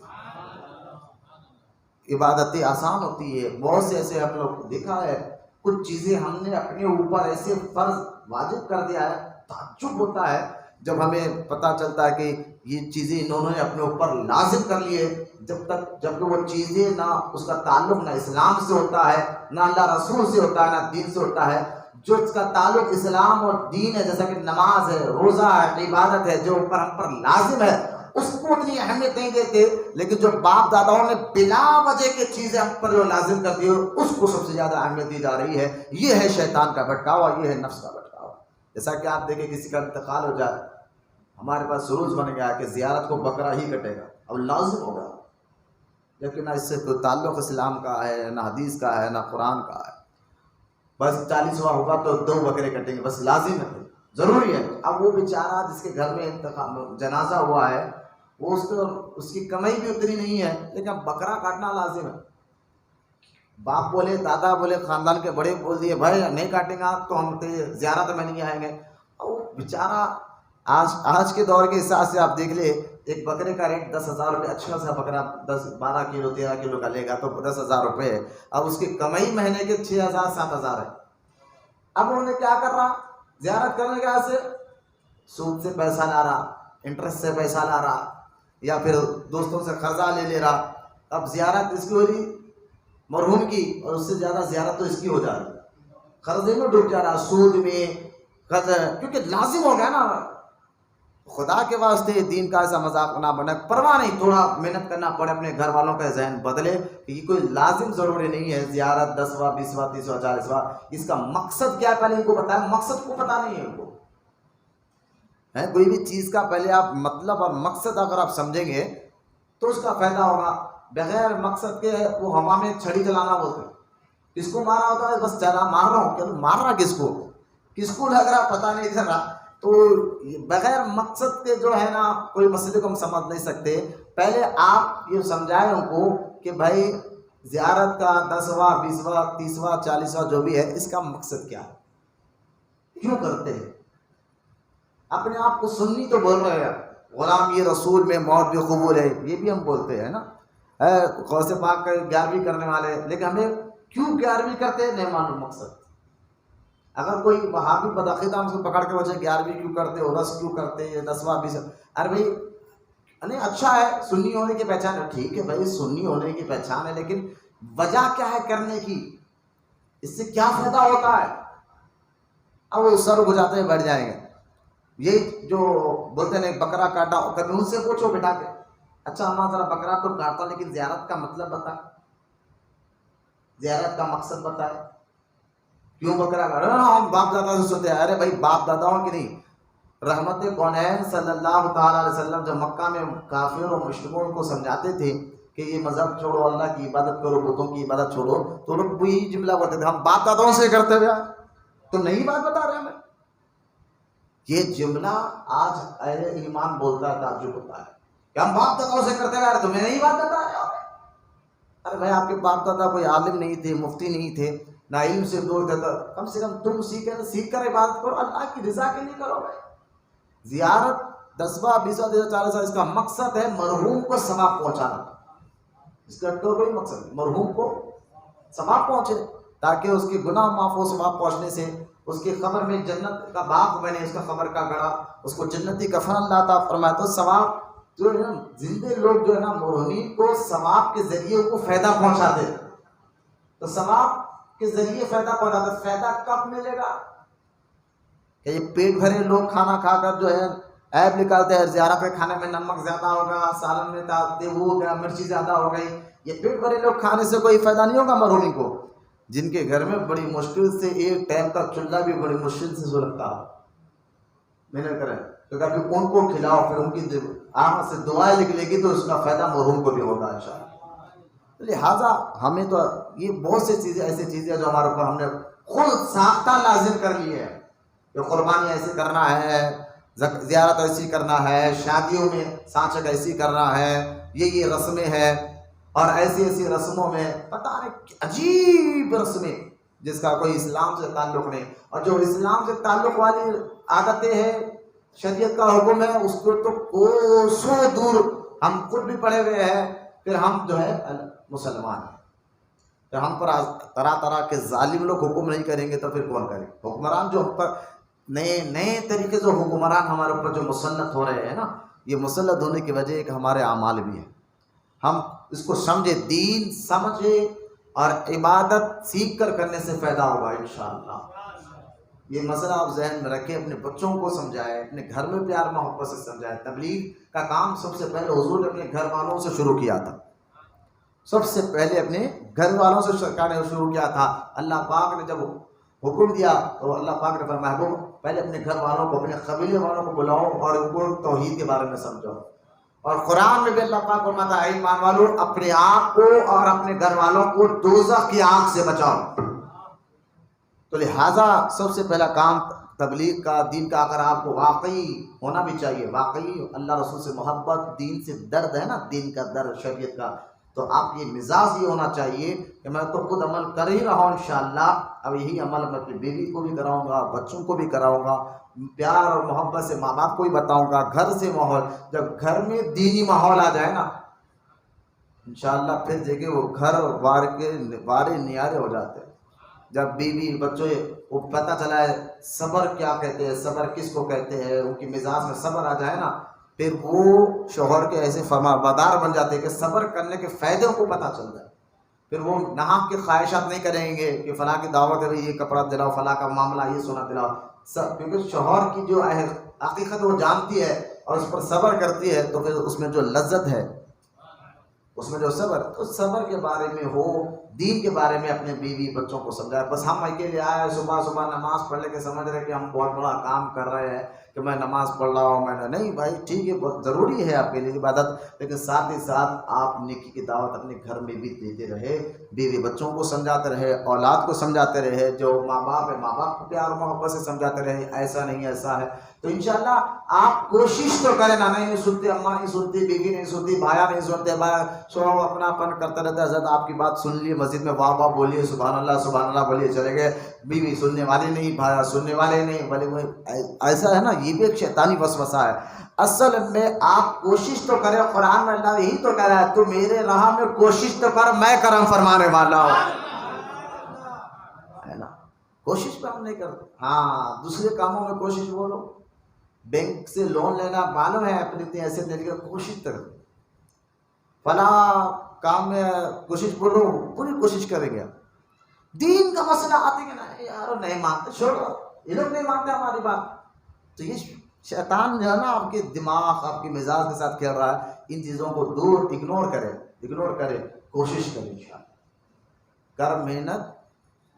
عبادتیں آسان ہوتی ہے. بہت سے ایسے ہم لوگ دیکھا ہے کچھ چیزیں ہم نے اپنے اوپر ایسے فرض واجب کر دیا ہے، تعجب ہوتا ہے جب ہمیں پتہ چلتا ہے کہ یہ چیزیں انہوں نے اپنے اوپر لازم کر لیے. جب کہ وہ چیزیں نہ اس کا تعلق نہ اسلام سے ہوتا ہے، نہ اللہ رسول سے ہوتا ہے، نہ دین سے ہوتا ہے. جو اس کا تعلق اسلام اور دین ہے جیسا کہ نماز ہے، روزہ ہے، عبادت ہے، جو اوپر ہم پر لازم ہے اس کو اتنی اہمیت نہیں دیتے. لیکن جو باپ داداؤں نے بلا وجہ کے چیزیں ہم پر جو لازم کر دی اس کو سب سے زیادہ اہمیت دی جا رہی ہے. یہ ہے شیطان کا بھٹکاوا، یہ ہے نفس کا بھٹکاوا. جیسا کہ آپ دیکھیں کسی کا انتقال ہو جائے، ہمارے پاس رولز بن گیا کہ زیارت کو بکرا ہی کٹے گا، اب لازم ہوگا. لیکن نہ اس سے کوئی تعلق اسلام کا ہے، نہ حدیث کا ہے، نہ قرآن کا ہے. بس 40واں ہوگا تو 2 بکرے کٹیں گے، بس لازم ہے، ضروری ہے. اب وہ بیچارہ جس کے گھر میں جنازہ ہوا ہے وہ اس کی کمائی بھی اتنی نہیں ہے لیکن بکرا کاٹنا لازم ہے. باپ بولے، دادا بولے، خاندان کے بڑے بول دیے بھائی نہیں کاٹیں گا تو ہم زیارت میں نہیں آئیں گے. اور بیچارہ آج کے دور کے حساب سے آپ دیکھ لیں ایک بکرے کا ریٹ 10,000 روپے، اچھا سا بکرا 12 کلو 13 کلو کا لے گا تو 10,000 روپے ہے. اب اس کی کمائی مہینے کے 6,000 7,000 ہے. اب انہوں نے کیا کر رہا؟ زیارت کرنے کے سے سود سے پیسہ لا رہا، انٹرسٹ سے پیسہ لا رہا، یا پھر دوستوں سے قرضہ لے رہا. اب زیارت اس کی ہو رہی مرحوم کی، اور اس سے زیادہ زیارت تو اس کی ہو جا رہی، قرضے میں ڈوب جا رہا، سود میں قرض، کیونکہ لازم ہو گیا نا. خدا کے واسطے دین کا ایسا مذاق نہ بنے، پرواہ نہیں، تھوڑا محنت کرنا پڑے، اپنے گھر والوں کا ذہن بدلے کہ یہ کوئی لازم ضروری نہیں ہے زیارت 10واں 20واں 30واں 40واں، اس کا مقصد کیا ہے پہلے ان کو بتایا، مقصد کو پتہ نہیں ہے ان کو ہے، کوئی بھی چیز کا پہلے آپ مطلب اور مقصد اگر آپ سمجھیں گے تو اس کا فائدہ ہوگا۔ بغیر مقصد کے وہ ہوا میں چھڑی چلانا بولتے ہیں، کس کو مارا ہوتا ہے، بس چلا مار رہا ہوں، کیا مار رہا کس کو لگ رہا پتہ نہیں چل رہا۔ تو بغیر مقصد کے جو ہے نا کوئی مسئلے کو ہم سمجھ نہیں سکتے۔ پہلے آپ یہ سمجھائیں ان کو کہ بھائی زیارت کا 10واں 20واں 30واں 40واں جو بھی ہے اس کا مقصد کیا ہے، کیوں کرتے ہیں۔ اپنے آپ کو سنی تو بول رہے ہیں، غلام یہ رسول میں موت بھی قبول ہے، یہ بھی ہم بولتے ہیں نا، غوث پاک کا 11ویں کرنے والے، لیکن ہمیں کیوں 11ویں کرتے ہیں نہیں معلوم مقصد۔ اگر کوئی وہابی بدعقیدہ ہم سے پکڑ کے وجہ 11ویں کیوں کرتے، عرس کیوں کرتے، 10واں 20، ارے بھائی نہیں اچھا ہے سنی ہونے کی پہچان ہے، ٹھیک ہے بھائی سنی ہونے کی پہچان ہے، لیکن وجہ کیا ہے کرنے کی، اس سے کیا فائدہ ہوتا ہے۔ اب وہ سر گھجاتے ہیں بیٹھ جائیں گے، یہ جو بولتے ہیں بکرا کاٹا، کبھی ان سے پوچھو بیٹا کے، اچھا ہمارا ذرا بکرا تو کاٹتا لیکن زیارت کا مطلب بتا، زیارت کا مقصد بتائے، کیوں بکرا کاٹا؟ ہم باپ دادا سے سنتے ہیں، ارے بھائی باپ داداؤں کی نہیں، رحمت کونین صلی اللہ تعالیٰ علیہ وسلم جب مکہ میں کافر اور مشرکوں کو سمجھاتے تھے کہ یہ مذہب چھوڑو، اللہ کی عبادت کرو، بتوں کی عبادت چھوڑو، تو لوگ یہی جملہ بولتے تھے ہم باپ داداؤں سے کرتے ہوئے تو نئی بات بتا رہے ہیں ہمیں۔ یہ جملہ آج اہل ایمان بولتا ہے، تعجب ہوتا ہے کہ ہم باپ داداؤں سے کرتے ہوئے تمہیں نئی بات بتا رہے ہو۔ ارے بھائی آپ کے باپ دادا کوئی عالم نہیں تھے، مفتی نہیں تھے، نہ علم سے دور تھے، تو کم سے کم تم سیکھ کر عبادت کرو، اللہ کی رضا کے لیے کرو بھائی۔ زیارت 10واں 20واں 40واں اس کا مقصد ہے مرحوم کو ثواب پہنچانا، اس کا تو کوئی مقصد نہیں، مرحوم کو ثواب پہنچے تاکہ اس کے گناہ معاف ہو، ثواب پہنچنے سے اس کی قبر میں جنت کا باغ بنے، اس کا قبر کا گڑھا، اس کو جنتی کفن اللہ عطا فرمائے۔ تو ثواب جو ہے نا، زندے لوگ جو ہے نا مرحومین کو ثواب کے ذریعے کو فائدہ پہنچاتے، تو ثواب کے ذریعے فائدہ پہنچاتے، فائدہ کب ملے گا کہ یہ پیٹ بھرے لوگ کھانا کھا کر جو ہے عیب نکالتے ہیں، زیارت کے کھانے میں نمک زیادہ ہوگا، سالن میں وہ ہو گیا، مرچی زیادہ ہو گئی، یہ پیٹ بھرے لوگ کھانے سے کوئی فائدہ نہیں ہوگا مرحومی کو، جن کے گھر میں بڑی مشکل سے ایک ٹائم کا چولہا بھی بڑی مشکل سے سلگتا ہو، محنت کریں تو کبھی ان کو کھلاؤ، پھر ان کی آنکھ سے دعائیں نکلے گی تو اس کا فائدہ مرحوم کو بھی ہوگا انشاءاللہ۔ لہٰذا ہمیں تو یہ بہت سی چیزیں ایسی چیزیں جو ہمارے اوپر ہم نے خود ساختہ لازم کر لی ہے کہ قربانی ایسے کرنا ہے، زیارت ایسی کرنا ہے، شادیوں میں سانچک ایسی کرنا ہے، یہ رسمیں ہیں، اور ایسی ایسی رسموں میں پتہ نہیں عجیب رسمیں جس کا کوئی اسلام سے تعلق نہیں، اور جو اسلام سے تعلق والی عادتیں ہیں، شریعت کا حکم ہے، اس کو تو کوسوں دور ہم خود بھی پڑے ہوئے ہیں، پھر ہم جو ہے مسلمان ہیں، پھر ہم پر طرح طرح کے ظالم لوگ حکم نہیں کریں گے تو پھر کون کرے؟ حکمران جو ہم پر نئے طریقے سے حکمران ہمارے اوپر جو مسلط ہو رہے ہیں نا، یہ مسلط ہونے کی وجہ ایک ہمارے اعمال بھی ہیں، ہم اس کو سمجھے، دین سمجھے اور عبادت سیکھ کر کرنے سے فائدہ ہوگا انشاءاللہ۔ یہ مسئلہ آپ ذہن میں رکھیں، اپنے بچوں کو سمجھائیں، اپنے گھر میں پیار محبت سے سمجھائیں۔ تبلیغ کا کام سب سے پہلے حضور نے اپنے گھر والوں سے شروع کیا تھا، سب سے پہلے اپنے گھر والوں سے سرکار نے شروع کیا تھا۔ اللہ پاک نے جب حکم دیا تو اللہ پاک نے فرمایا محبوب پہلے اپنے گھر والوں کو، اپنے قبیلے والوں کو بلاؤ اور ان کو توحید کے بارے میں سمجھاؤ۔ اور قرآن میں بھی اللہ پاک فرماتا ہے اے ایمان والو اپنے آپ کو اور اپنے گھر والوں کو دوزخ کی آگ سے بچاؤ۔ تو لہٰذا سب سے پہلا کام تبلیغ کا، دین کا، اگر آپ کو واقعی ہونا بھی چاہیے، واقعی اللہ رسول سے محبت، دین سے درد ہے نا، دین کا درد، شریعت کا، تو آپ یہ مزاج یہ ہونا چاہیے کہ میں تو خود عمل کر ہی رہا ہوں انشاءاللہ، اب یہی عمل میں اپنی بیوی کو بھی کراؤں گا، بچوں کو بھی کراؤں گا، پیار اور محبت سے ماں باپ کو بھی بتاؤں گا، گھر سے ماحول، جب گھر میں دینی ماحول آ جائے نا انشاءاللہ پھر دیکھیں وہ گھر وارے نیارے ہو جاتے ہیں۔ جب بیوی بچوں کو پتہ چلا ہے صبر کیا کہتے ہیں، صبر کس کو کہتے ہیں، ان کی مزاج میں صبر آ جائے نا، پھر وہ شوہر کے ایسے فرمانبردار بن جاتے ہیں کہ صبر کرنے کے فائدوں کو پتہ چل جائے، پھر وہ ناحق کی خواہشات نہیں کریں گے کہ فلاں کی دعوت ہے یہ کپڑا دلاؤ، فلاں کا معاملہ یہ سونا دلاؤ، کیونکہ شوہر کی جو حقیقت وہ جانتی ہے اور اس پر صبر کرتی ہے تو پھر اس میں جو لذت ہے، اس میں جو صبر، تو صبر کے بارے میں ہو، دین کے بارے میں اپنے بیوی بچوں کو سمجھائے۔ بس ہم اکیلے آئے صبح صبح نماز پڑھ لے کے سمجھ رہے کہ ہم بہت بڑا کام کر رہے ہیں کہ میں نماز پڑھ رہا ہوں، میں نے نہیں بھائی ٹھیک ہے بہت ضروری ہے آپ کے لیے عبادت، لیکن ساتھ ہی ساتھ آپ نیکی کی دعوت اپنے گھر میں بھی دیتے رہے، بیوی بچوں کو سمجھاتے رہے، اولاد کو سمجھاتے رہے، جو ماں باپ ہے ماں باپ کو پیار و محبت سے سمجھاتے رہے ایسا نہیں ایسا ہے، تو انشاءاللہ آپ کوشش تو کریں نا۔ نہیں سنتے، اماں نہیں سنتی، بیوی نہیں سنتی، بھایا نہیں سنتے، سو اپنا اپن کرتا رہتا ہے، حضرت آپ کی بات سن لیے، مسجد میں واہ واہ بولیے، سبحان اللہ بولیے، چلے گئے، بیوی سننے والی نہیں، بھایا سننے والے نہیں، بولے ایسا ہے نا، یہ بھی ایک شیطانی وسوسہ ہے۔ اصل میں آپ کوشش تو کریں، قرآن میں اللہ یہی تو کہہ رہا ہے تو میرے راہ میں کوشش تو کر، میں کرم فرمانے والا ہوں، ہے نا۔ کوشش پہ ہم نہیں کرتے، ہاں دوسرے کاموں میں کوشش بولو، بینک سے لون لینا معلوم ہے اپنی ایسے دینے کی کوشش کرو، فلاں کام میں کوشش بولو، پوری کوشش کریں گے۔ دین کا مسئلہ آتے کہ نا یار نہیں مانتے، چھوڑو یہ لوگ نہیں مانتے ہماری بات، تو یہ شیطان جو ہے نا آپ کے دماغ آپ کے مزاج کے ساتھ کھیل رہا ہے، ان چیزوں کو دور اگنور کرے، کوشش کرے انشاءاللہ، کر محنت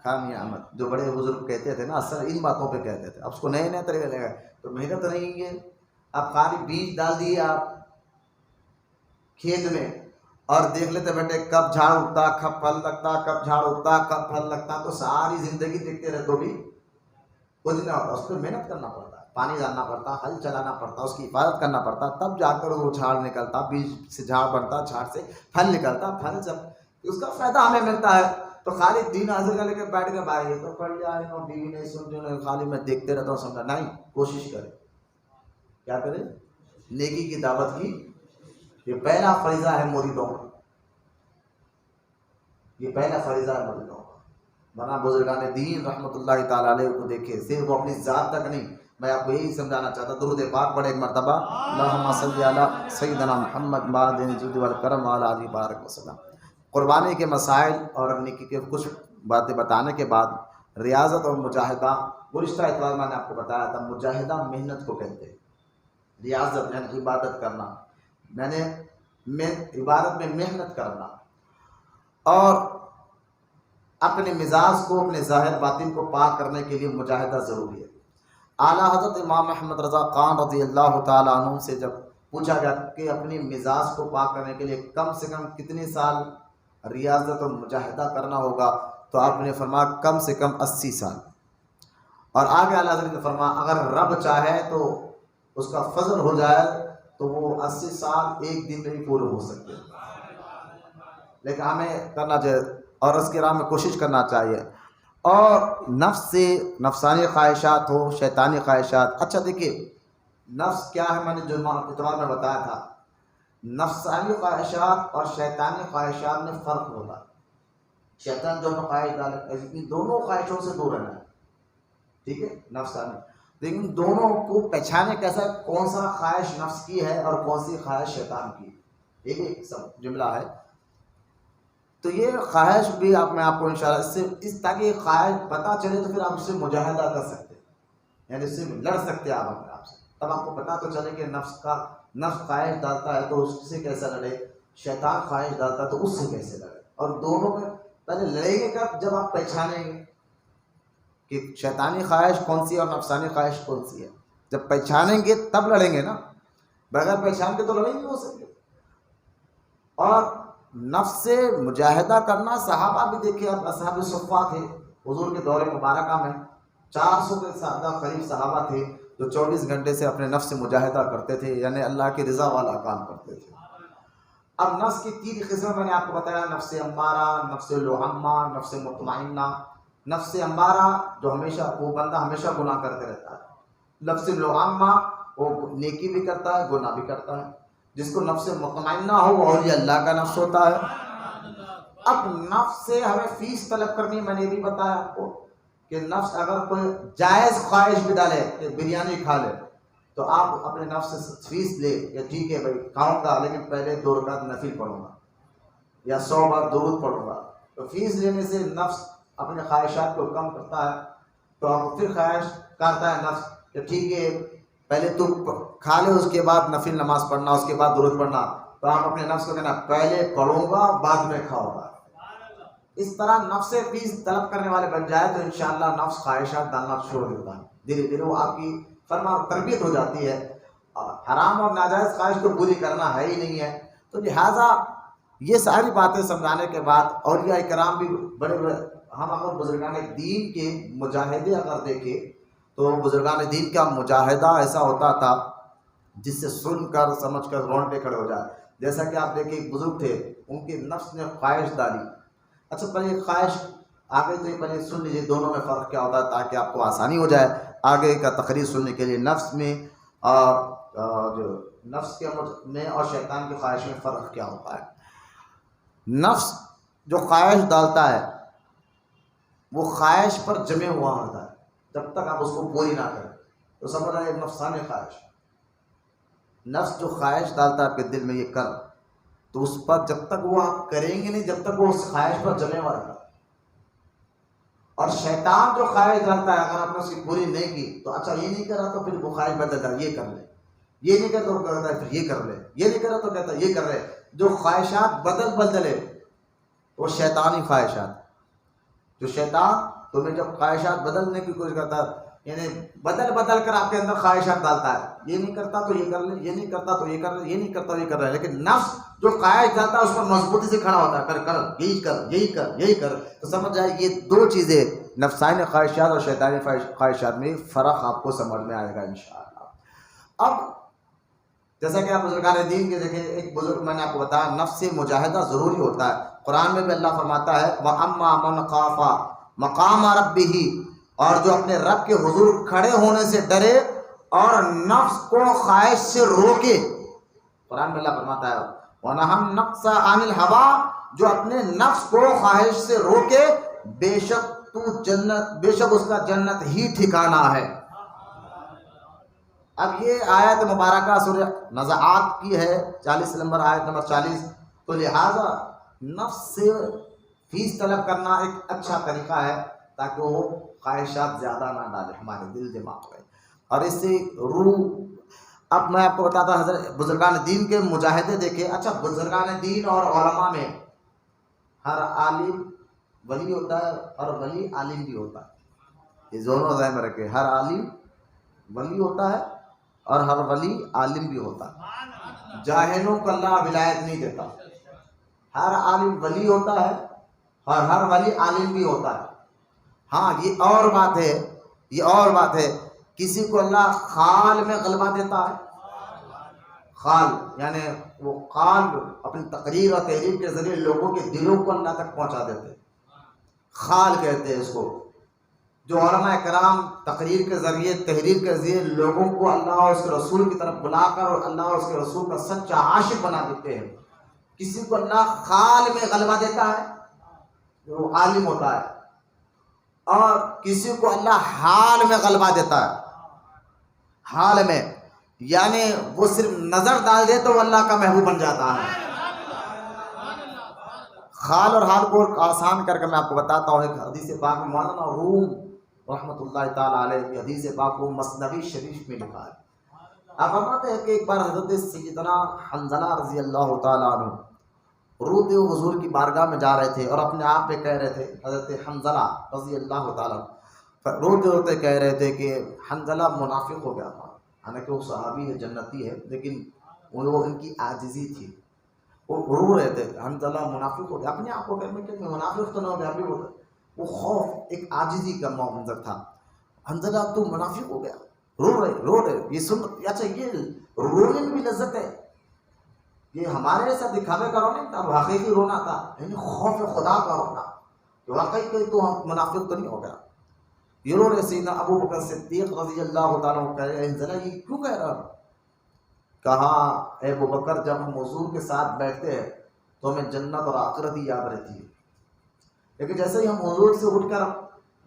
خامی آمد، جو بڑے بزرگ کہتے تھے نا اصل ان باتوں پہ کہتے تھے، اب اس کو نئے نئے طریقے لگے تو محنت نہیں ہے، اب خالی بیج ڈال دیے آپ کھیت میں اور دیکھ لیتے بیٹے کب جھاڑ اگتا، کب پھل لگتا، کب جھاڑ اگتا، کب پھل لگتا، تو ساری زندگی دیکھتے رہے تو بھی کچھ نہیں ہوتا، اس پہ محنت کرنا پڑتا، پانی ڈالنا پڑتا، ہل چلانا پڑتا، اس کی حفاظت کرنا پڑتا، تب جا کر وہ جھاڑ نکلتا، بیج سے جھاڑ بنتا، جھاڑ سے پھل نکلتا، پھل جب اس کا فائدہ ہمیں ملتا ہے، تو خالی دین حاصل کر لے کے بیٹھ کے بھائی تو پڑھ لیا ہے، بیوی نہیں سن رہی، خالی میں دیکھتے رہتا ہوں سمجھا نہیں، کوشش کرے، کیا کرے، نیکی کی دعوت کی، یہ پہلا فریضہ ہے مریدوں کا، یہ پہلا فریضہ ہے مریدوں کا، ورنہ بزرگان دین رحمۃ اللہ تعالی علیہ کو دیکھے، صرف وہ اپنی ذات تک نہیں، میں آپ کو یہی سمجھانا چاہتا، درود پاک پڑھے ایک مرتبہ، اللہم صلی علی سیدنا محمد معدن الجود والکرم وعلی آلہ بارک وسلم۔ قربانی کے مسائل اور نیکی کے کچھ باتیں بتانے کے بعد، ریاضت اور مجاہدہ، گزشتہ اتوار میں نے آپ کو بتایا تھا، مجاہدہ محنت کو کہتے ہیں، ریاضت یعنی عبادت کرنا، عبادت میں محنت کرنا، اور اپنے مزاج کو اپنے ظاہر باطن کو پاک کرنے کے لیے مجاہدہ ضروری ہے۔ اعلیٰ حضرت امام احمد رضا خان رضی اللہ تعالیٰ عنہ سے جب پوچھا گیا کہ اپنی مزاج کو پاک کرنے کے لیے کم سے کم کتنے سال ریاضت اور مجاہدہ کرنا ہوگا، تو آپ نے فرمایا کم سے کم 80 سال، اور آگے اعلیٰ حضرت نے فرمایا اگر رب چاہے تو اس کا فضل ہو جائے تو وہ 80 سال ایک دن میں بھی پورے ہو سکتے ہیں، لیکن ہمیں کرنا چاہیے اور اس کی راہ میں کوشش کرنا چاہیے، اور نفس سے نفسانی خواہشات ہو، شیطانی خواہشات، اچھا دیکھیے نفس کیا ہے، میں نے جو اتوار میں بتایا تھا، نفسانی خواہشات اور شیطانی خواہشات میں فرق ہوتا ہے، شیطان جو ہمیں خواہش ڈالے، ان دونوں خواہشوں سے دور رہنا ہے، ٹھیک ہے، نفسانی، لیکن دونوں کو پہچانے کیسا، کون سا خواہش نفس کی ہے اور کون سی خواہش شیطان کی، ٹھیک ہے، سب جملہ ہے، تو یہ خواہش بھی میں آپ کو انشاءاللہ اس تاکہ یہ خواہش پتہ چلے تو پھر آپ اس سے مجاہدہ کر سکتے ہیں، یعنی اس سے لڑ سکتے ہیں آپ اپنے آپ سے، تب آپ کو پتہ تو چلے کہ نفس خواہش ڈالتا ہے تو اس سے کیسا لڑے، شیطان خواہش ڈالتا ہے تو اس سے کیسے لڑے، اور دونوں میں پہلے لڑیں گے کب، جب آپ پہچانیں گے کہ شیطانی خواہش کون سی ہے اور نفسانی خواہش کون سی ہے، جب پہچانیں گے تب لڑیں گے نا، بغیر پہچان کے تو لڑائی نہیں ہو سکتی۔ اور نفس سے مجاہدہ کرنا، صحابہ بھی دیکھیں، اب اصحاب صفہ تھے حضور کے دور مبارکہ میں، 400 کے زیادہ قریب صحابہ تھے جو 24 گھنٹے سے اپنے نفس سے مجاہدہ کرتے تھے، یعنی اللہ کی رضا والا کام کرتے تھے۔ اب نفس کی 3 قسمیں میں نے آپ کو بتایا، نفس امارہ، نفس لوامہ، نفس مطمئنہ۔ نفس امارہ جو ہمیشہ وہ بندہ ہمیشہ گناہ کرتے رہتا ہے، نفس لوامہ وہ نیکی بھی کرتا ہے گناہ بھی کرتا ہے، جس کو نفس مطمئنہ ہو وہ اولیاء اللہ کا نفس ہوتا ہے۔ اب نفس سے ہمیں فیس طلب کرنی، میں نے یہ بھی بتایا آپ کو کہ نفس اگر کوئی جائز خواہش بھی ڈالے کہ بریانی کھا لے تو آپ اپنے نفس سے فیس لے کہ ٹھیک ہے بھائی کھاؤں گا لیکن پہلے 2 رکعت نفل پڑھوں گا یا 100 بار درود پڑھوں گا، تو فیس لینے سے نفس اپنے خواہشات کو کم کرتا ہے، تو پھر خواہش کرتا ہے نفس کہ ٹھیک ہے پہلے تو کھا لے اس کے بعد نفل نماز پڑھنا، اس کے بعد درود پڑھنا، تو آپ اپنے نفس کو کہنا پہلے پڑھوں گا بعد میں کھاؤں گا. اس طرح نفس فیس طلب کرنے والے بن جائے تو انشاءاللہ نفس خواہشات ڈالنا چھوڑ دیتا ہے. دھیرے دھیرے وہ آپ کی فرما تربیت ہو جاتی ہے. حرام اور ناجائز خواہش کو پوری کرنا ہے ہی نہیں ہے. تو لہٰذا یہ ساری باتیں سمجھانے کے بعد اولیاء کرام بھی بڑے بڑے، ہم اگر بزرگان دین کے مجاہدے اگر دیکھیں تو بزرگان دین کا مجاہدہ ایسا ہوتا تھا جس سے سن کر سمجھ کر رونگٹے کھڑے ہو جائے. جیسا کہ آپ دیکھیں ایک بزرگ تھے، ان کے نفس نے خواہش ڈالی. اچھا پہلے خواہش آگے تو پہلے سن لیجیے دونوں میں فرق کیا ہوتا ہے تاکہ آپ کو آسانی ہو جائے آگے کا تقریر سننے کے لیے. نفس میں اور جو نفس کے میں اور شیطان کی خواہش میں فرق کیا ہوتا ہے. نفس جو خواہش ڈالتا ہے وہ خواہش پر جمے ہوا ہوتا ہے. جب تک آپ اس کو پوری نہ کریں تو سمجھ رہے ایک نفسانی خواہش. نفس جو خواہش ڈالتا ہے آپ کے دل میں یہ کر، تو اس پر جب تک وہ آپ کریں گے نہیں جب تک وہ اس خواہش پر جمے ہوا رہتا. اور شیطان جو خواہش ڈالتا ہے اگر آپ نے اس کی پوری نہیں کی تو اچھا یہ نہیں کرا تو پھر وہ خواہش بدل جائے یہ کر لے، یہ نہیں کرتا وہ کہتا ہے پھر یہ کر لے، یہ نہیں کرا تو کہتا ہے یہ کر لے. جو خواہشات بدلے وہ شیطانی خواہشات. جو شیطان تمہیں جب خواہشات بدلنے کی کوشش کرتا ہے یعنی بدل کر آپ کے اندر خواہشات ڈالتا ہے، یہ نہیں کرتا تو یہ کر لے، یہ نہیں کرتا تو یہ کر لے، یہ نہیں کرتا تو یہ کر لے. لیکن نفس جو خواہش ڈالتا ہے اس پر مضبوطی سے کھڑا ہوتا ہے، کر یہی کر یہی کر یہی کر. تو سمجھ جائے یہ دو چیزیں نفسانی خواہشات اور شیطانی خواہشات میں فرق آپ کو سمجھ میں آئے گا انشاءاللہ. اب جیسا کہ آپ بزرگان دین کے دیکھیں، ایک بزرگ میں نے آپ کو بتایا نفس مجاہدہ ضروری ہوتا ہے. قرآن میں بھی اللہ فرماتا ہے وَأَمَّا مَنْ خَافَ مَقَامَ رَبِّهِ، اور جو اپنے رب کے حضور کھڑے ہونے سے ڈرے اور نفس کو خواہش سے روکے. قرآن میں اللہ فرماتا ہے وَنَهَا النَّفْسَ عَنِ الْهَوَىٰ، جو اپنے نفس کو خواہش سے روکے بے شک اس کا جنت ہی ٹھکانہ ہے. اب یہ آیت مبارکہ سورہ نزعات کی ہے، 40 نمبر آیت نمبر 40. تو لہٰذا نفس سے فیس طلب کرنا ایک اچھا طریقہ ہے تاکہ وہ خواہشات زیادہ نہ ڈالے ہمارے دل دماغ میں. اور اس سے روح، اب میں آپ کو بتاتا ہوں حضرت بزرگان دین کے مجاہدے دیکھے. اچھا بزرگان دین اور علماء میں ہر عالم ولی ہوتا ہے اور ولی عالم بھی ہوتا ہے. یہ دونوں ذہن میں رکھے، ہر عالم ولی ہوتا ہے اور ہر ولی عالم بھی ہوتا ہے. جاہلوں کو اللہ ولایت نہیں دیتا. ہر عالم ولی ہوتا ہے اور ہر ولی عالم بھی ہوتا ہے. ہاں یہ اور بات ہے کسی کو اللہ خال میں غلبہ دیتا ہے. خال یعنی وہ قال اپنی تقریر اور تحریر کے ذریعے لوگوں کے دلوں کو اللہ تک پہنچا دیتے ہیں. خال کہتے ہیں اس کو. جو علماء کرام تقریر کے ذریعے تحریر کے ذریعے لوگوں کو اللہ اور اس کے رسول کی طرف بلا کر اور اللہ اور اس کے رسول کا سچا عاشق بنا دیتے ہیں. کسی کو اللہ خال میں غلبہ دیتا ہے جو عالم ہوتا ہے، اور کسی کو اللہ حال میں غلبہ دیتا ہے. حال میں یعنی وہ صرف نظر ڈال دے تو وہ اللہ کا محبوب بن جاتا ہے. خال اور حال کو آسان کر کے میں آپ کو بتاتا ہوں. ایک حدیث پاک میں مولانا روم رحمۃ اللہ تعالیٰ علیہ کی حدیث پاک کو مثنوی شریف میں لکھا ہے. آپ فرماتے ہیں کہ ایک بار حضرت سیدنا حنظلہ رضی اللہ تعالیٰ عنہ روتے حضور کی بارگاہ میں جا رہے تھے اور اپنے آپ پہ کہہ رہے تھے. حضرت حنظلہ رضی اللہ تعالیٰ روتے کہہ رہے تھے کہ حنظلہ منافق ہو گیا تھا. حالانکہ وہ صحابی ہے، جنتی ہے، لیکن وہ ان کی عاجزی تھی. وہ رو رہے تھے حنظلہ منافق ہو گیا. اپنے آپ کو کہ میں منافق تو نہ ہو گیا ابھی. وہ خوف ایک عاجزی کا منظر تھا. حنظلہ تو منافق ہو گیا، رو رہے. یہ سن اچھا یہ رونے میں بھی لذت ہے. یہ ہمارے جیسا دکھاوے کا رونا نہیں تھا، واقعی رونا تھا، یعنی خوف خدا کا رونا کہ واقعی کوئی تو منافق تو نہیں ہو گیا. یہ رو رہے. سیدنا ابو بکر صدیق رضی اللہ تعالیٰ عنہ کہہ رہے ہیں حنظلہ یہ کیوں کہہ رہا؟ کہا اے ابو بکر جب ہم حضور کے ساتھ بیٹھتے ہیں تو ہمیں جنت اور آخرت ہی یاد رہتی ہے، لیکن جیسے ہی ہم حضور سے اٹھ کر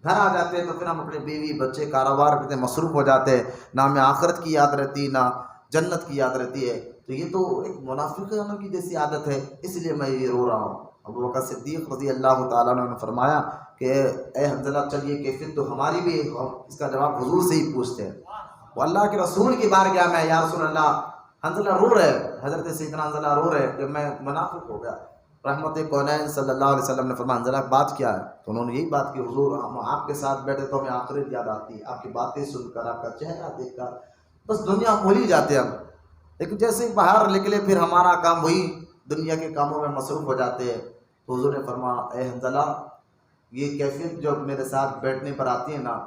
گھر آ جاتے ہیں تو پھر ہم اپنے بیوی بچے کاروبار میں مصروف ہو جاتے ہیں، نہ ہمیں آخرت کی یاد رہتی نہ جنت کی یاد رہتی ہے. تو یہ تو ایک منافقوں کی جیسی عادت ہے، اس لیے میں یہ رو رہا ہوں. ابو بکر صدیق رضی اللہ تعالیٰ عنہ نے فرمایا کہ اے حنظلہ چلیے کیفیت تو ہماری بھی، اس کا جواب حضور سے ہی پوچھتے ہیں. وہ اللہ کے رسول کی بارگاہ میں یا رسول اللہ حنظلہ رو رہے، حضرت سیدنا حنظلہ رو رہے کہ میں منافق ہو گیا. رحمت کونین صلی اللہ علیہ وسلم نے فرمایا حنظلہ بات کیا ہے؟ تو انہوں نے یہی بات کی حضور ہم آپ کے ساتھ بیٹھے تو ہمیں آخرت یاد آتی ہے، آپ کی باتیں سن کر، آپ کا چہرہ دیکھ کر بس دنیا بھول ہی جاتے ہم. لیکن جیسے ہی باہر نکلے پھر ہمارا کام وہی دنیا کے کاموں میں مصروف ہو جاتے ہیں. تو حضور نے فرمایا اے حنظلہ یہ کیفیت جو میرے ساتھ بیٹھنے پر آتی ہے نا،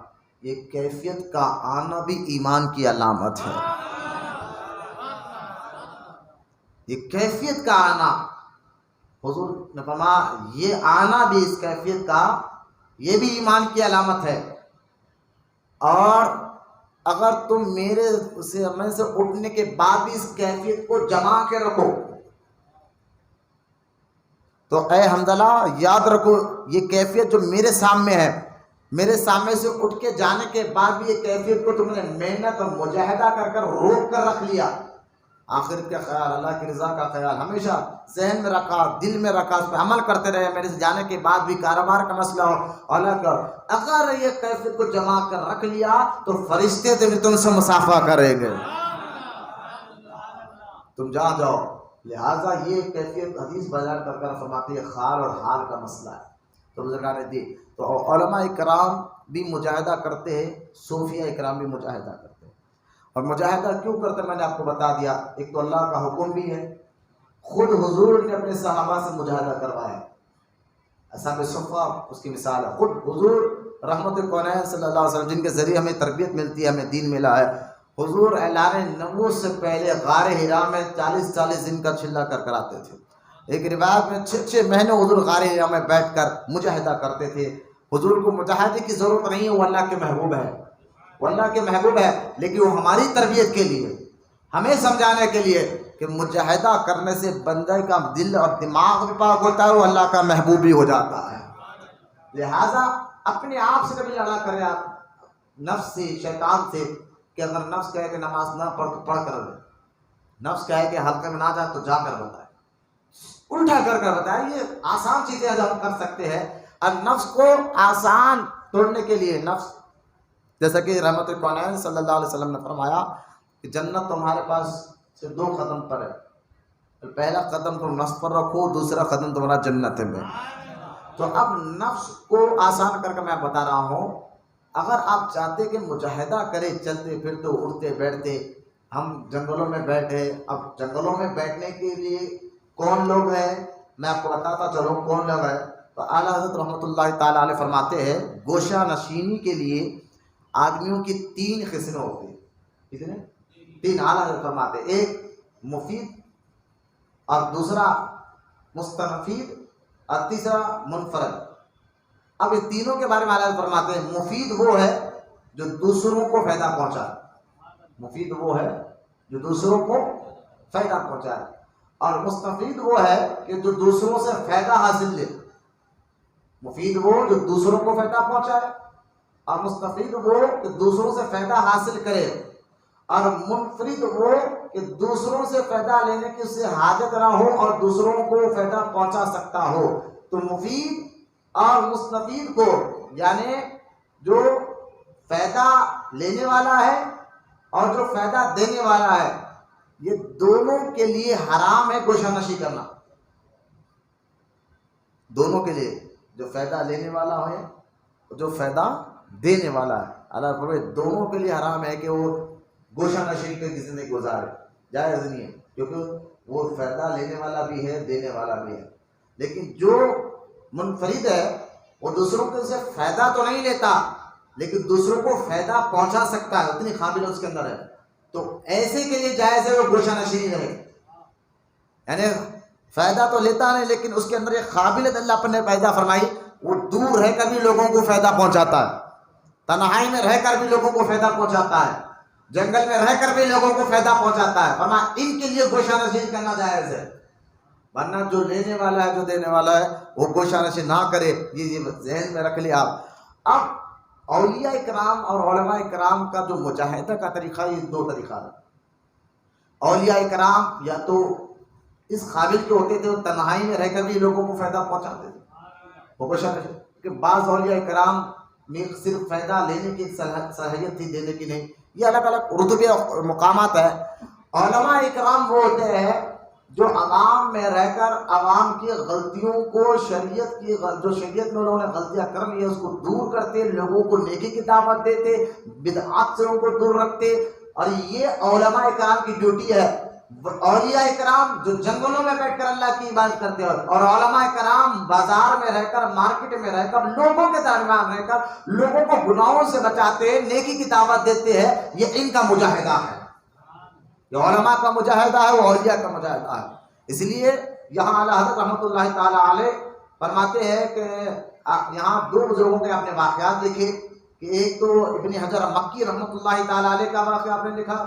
یہ کیفیت کا آنا بھی ایمان کی علامت ہے. یہ کیفیت کا آنا، حضور نے فرمایا یہ آنا بھی اس کیفیت کا یہ بھی ایمان کی علامت ہے. اور اگر تم میں سے اٹھنے کے بعد بھی اس کیفیت کو جما کے رکھو تو اے حنظلہ یاد رکھو یہ کیفیت جو میرے سامنے ہے، میرے سامنے سے اٹھ کے جانے کے بعد بھی یہ کیفیت کو تم نے محنت اور مجاہدہ کر روک کر رکھ لیا. آخرت کا خیال، اللہ کی رضا کا خیال ہمیشہ ذہن میں رکھا، دل میں رکھا، اس پہ عمل کرتے رہے. میرے سے جانے کے بعد بھی کاروبار کا مسئلہ ہو، اللہ کا اگر یہ کیفیت کو جما کر رکھ لیا تو فرشتے تم سے مصافحہ کریں گے، تم جہاں جاؤ. لہٰذا یہ کیفیت حدیث بیان کر فرماتی ہے خال اور حال کا مسئلہ ہے. تو بزرگان دی تو علماء اکرام بھی مجاہدہ کرتے ہیں، صوفیہ اکرام بھی مجاہدہ کرتے ہیں. اور مجاہدہ کیوں کرتے میں نے آپ کو بتا دیا. ایک تو اللہ کا حکم بھی ہے، خود حضور نے اپنے صحابہ سے مجاہدہ کروایا. اصحاب صفہ اس کی مثال ہے. خود حضور رحمت کونین صلی اللہ علیہ وسلم جن کے ذریعے ہمیں تربیت ملتی ہے، ہمیں دین ملا ہے. حضور اعلان نبوت سے پہلے غار حرا میں 40 دن کا چلا کر آتے تھے. ایک روایت میں 6 مہینے حضور غار حرا میں بیٹھ کر مجاہدہ کرتے تھے. حضور کو مجاہدے کی ضرورت نہیں ہے، وہ اللہ کے محبوب ہے، وہ اللہ کے محبوب ہے، لیکن وہ ہماری تربیت کے لیے، ہمیں سمجھانے کے لیے کہ مجاہدہ کرنے سے بندے کا دل اور دماغ بھی پاک ہوتا ہے، وہ اللہ کا محبوب بھی ہو جاتا ہے. لہٰذا اپنے آپ سے کبھی لڑا کرے آپ نفس سے، شیطان سے، کہ اگر نفس کہے کہ نماز نہ پڑھ تو پڑھ کر لے، نفس کہے کہ حلقے میں نہ جائے تو جا کر بتائے، الٹا کر بتائے. یہ آسان چیزیں ہم کر سکتے ہیں. اور نفس کو آسان توڑنے کے لیے نفس، جیسا کہ رحمت کونین صلی اللہ علیہ وسلم نے فرمایا کہ جنت تمہارے پاس سے 2 قدم پر ہے. پہلا قدم تم نفس پر رکھو، دوسرا قدم تمہارا جنت میں. تو اب نفس کو آسان کر کے میں بتا رہا ہوں. اگر آپ چاہتے کہ مجاہدہ کرے، چلتے پھرتے اٹھتے بیٹھتے، ہم جنگلوں میں بیٹھے. اب جنگلوں میں بیٹھنے کے لیے کون لوگ ہیں میں آپ کو بتاتا چلوں کون لوگ ہیں. تو اعلیٰ حضرت رحمۃ اللہ تعالیٰ علیہ فرماتے ہیں گوشہ نشینی کے لیے آدمیوں کی 3 قسمیں ہوتی ہیں. کتنے؟ 3 اعلیٰ حضرت فرماتے ہیں. ایک مفید، اور دوسرا مستفید، اور تیسرا منفرد. اب یہ تینوں کے بارے میں اعلیٰ حضرت فرماتے ہیں مفید وہ ہے جو دوسروں کو فائدہ پہنچائے، مفید وہ ہے جو دوسروں کو فائدہ پہنچائے، اور مستفید وہ ہے کہ جو دوسروں سے فائدہ حاصل لے. مفید وہ جو دوسروں کو فائدہ پہنچائے، اور مستفید وہ کہ دوسروں سے فائدہ حاصل کرے، اور منفرد وہ کہ دوسروں سے فائدہ لینے کی اسے حاجت نہ ہو اور دوسروں کو فائدہ پہنچا سکتا ہو. تو مفید اور مستفید کو، یعنی جو فائدہ لینے والا ہے اور جو فائدہ دینے والا ہے، یہ دونوں کے لیے حرام ہے گوشہ نشی کرنا. دونوں کے لیے، جو فائدہ لینے والا ہے اور جو فائدہ دینے والا ہے، اللہ فرمائے دونوں کے لیے حرام ہے کہ وہ گوشہ نشی کی زندگی گزارے. جائز نہیں ہے، کیونکہ وہ فائدہ لینے والا بھی ہے، دینے والا بھی ہے. لیکن جو منفرد ہے وہ دوسروں کے سے فائدہ تو نہیں لیتا لیکن دوسروں کو فائدہ پہنچا سکتا ہے، اتنی قابلیت اس کے اندر ہے. تو ایسے کے لیے جائز ہے وہ گوشہ نشینی رہے. یعنی فائدہ تو لیتا نہیں لیکن اس کے اندر ایک قابلیت اللہ پر نے پیدا فرمائی، وہ دور رہ کر بھی لوگوں کو فائدہ پہنچاتا ہے، تنہائی میں رہ کر بھی لوگوں کو فائدہ پہنچاتا ہے، جنگل میں رہ کر بھی لوگوں کو فائدہ پہنچاتا ہے. ورنہ ان کے لیے گوشہ نشین کرنا جائز ہے. ورنہ جو لینے والا ہے، جو دینے والا ہے، وہ گوشہ نشین نہ کرے. یہ ذہن میں رکھ لیا آپ. اب اولیاء اکرام اور علماء اکرام کا جو مجاہدہ کا طریقہ، یہ 2 طریقہ ہے. اولیاء اکرام یا تو اس قابل کے ہوتے تھے وہ تنہائی میں رہ کر بھی لوگوں کو فائدہ پہنچاتے تھے، وہ گوشہ نشین. کہ بعض اولیاء اکرام میں صرف فائدہ لینے کی صلاحیت تھی، دینے کی نہیں. یہ الگ الگ رتبے اور مقامات ہیں۔ علماء اکرام وہ ہوتے ہیں جو عوام میں رہ کر عوام کی غلطیوں کو شریعت میں انہوں نے غلطیاں کر لی ہے اس کو دور کرتے، لوگوں کو نیکی کی دعوت دیتے، بدعات سے ان کو دور رکھتے۔ اور یہ علماء اکرام کی ڈیوٹی ہے۔ اولیاء اکرام جو جنگلوں میں بیٹھ کر اللہ کی عبادت کرتے ہیں، اور علماء اکرام بازار میں رہ کر، مارکیٹ میں رہ کر، لوگوں کے درمیان رہ کر لوگوں کو گناہوں سے بچاتے، نیکی کی دعوت دیتے ہیں۔ یہ ان کا مجاہدہ ہے، یہ علماء کا مجاہدہ ہے، وہ اولیاء کا مجاہدہ ہے۔ اس لیے یہاں اعلیٰ حضرت رحمۃ اللہ تعالیٰ علیہ فرماتے ہیں کہ یہاں دو بزرگوں کے اپنے واقعات لکھے کہ ایک تو ابن حجر مکی رحمۃ اللہ تعالیٰ علیہ کا واقعہ آپ نے لکھا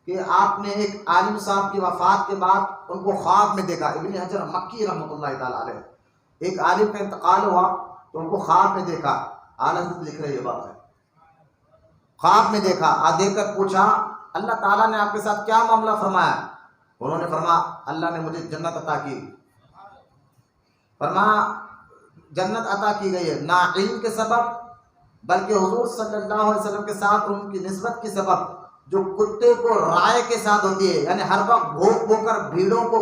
کہ آپ نے ایک عالم صاحب کی وفات کے بعد ان کو خواب میں دیکھا۔ ابن حجر مکی رحمۃ اللہ تعالیٰ علیہ، ایک عالم کا انتقال ہوا تو ان کو خواب میں دیکھا۔ اعلیٰ حضرت لکھ رہے یہ بات ہے، خواب میں دیکھا، دیکھ کر پوچھا اللہ تعالیٰ نے آپ کے ساتھ کیا معاملہ فرمایا؟ انہوں نے فرمایا اللہ نے مجھے جنت عطا کی۔ فرمایا جنت عطا کی گئی ہے نہ علم کے سبب بلکہ حضور صلی اللہ علیہ وسلم کے ساتھ ان کی نسبت کے سبب، جو کتے کو رائے کے ساتھ ہوتی ہے، یعنی ہر وقت بھوک بھوک کر بھیڑوں کو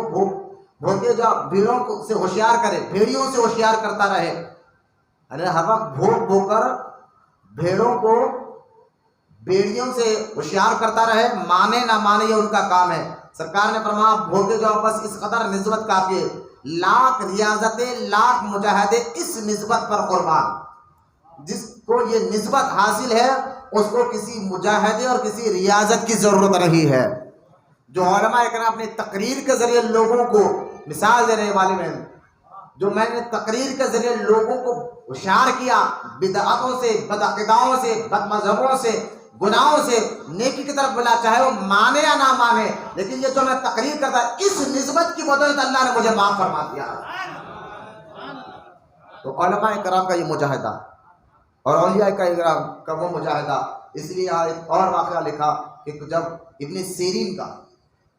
بھوکے جا، بھیڑوں سے ہوشیار کرے، بھیڑیوں سے ہوشیار کرتا رہے، یعنی ہر وقت بھوک بھوک کر بھیڑوں کو بیڑیوں سے ہوشیار کرتا رہے، مانے نہ مانے یہ ان کا کام ہے۔ سرکار نے فرمایا بھوکے جاؤ، بس اس قدر نسبت کافی ہے، لاکھ ریاضتیں لاکھ مجاہدے اس نسبت پر قربان۔ جس کو یہ نسبت حاصل ہے اس کو کسی مجاہدے اور کسی ریاضت کی ضرورت نہیں ہے۔ جو علماء اکرام اپنی تقریر کے ذریعے لوگوں کو مثال دے رہے والے میں، جو میں نے تقریر کے ذریعے لوگوں کو ہوشیار کیا بدعتوں سے، بدعقیداؤں سے، بد مذہبوں سے، گناہوں سے، نیکی کی طرف بلا، چاہے وہ مانے یا نہ مانے، لیکن یہ جو میں تقریر کرتا اس نسبت کی بدولت اللہ نے مجھے معاف فرما دیا۔ تو علماء کرام کا یہ مجاہدہ اور اولیاء کرام کا وہ مجاہدہ۔ اس لیے ایک اور واقعہ لکھا کہ جب ابن سیرین کا،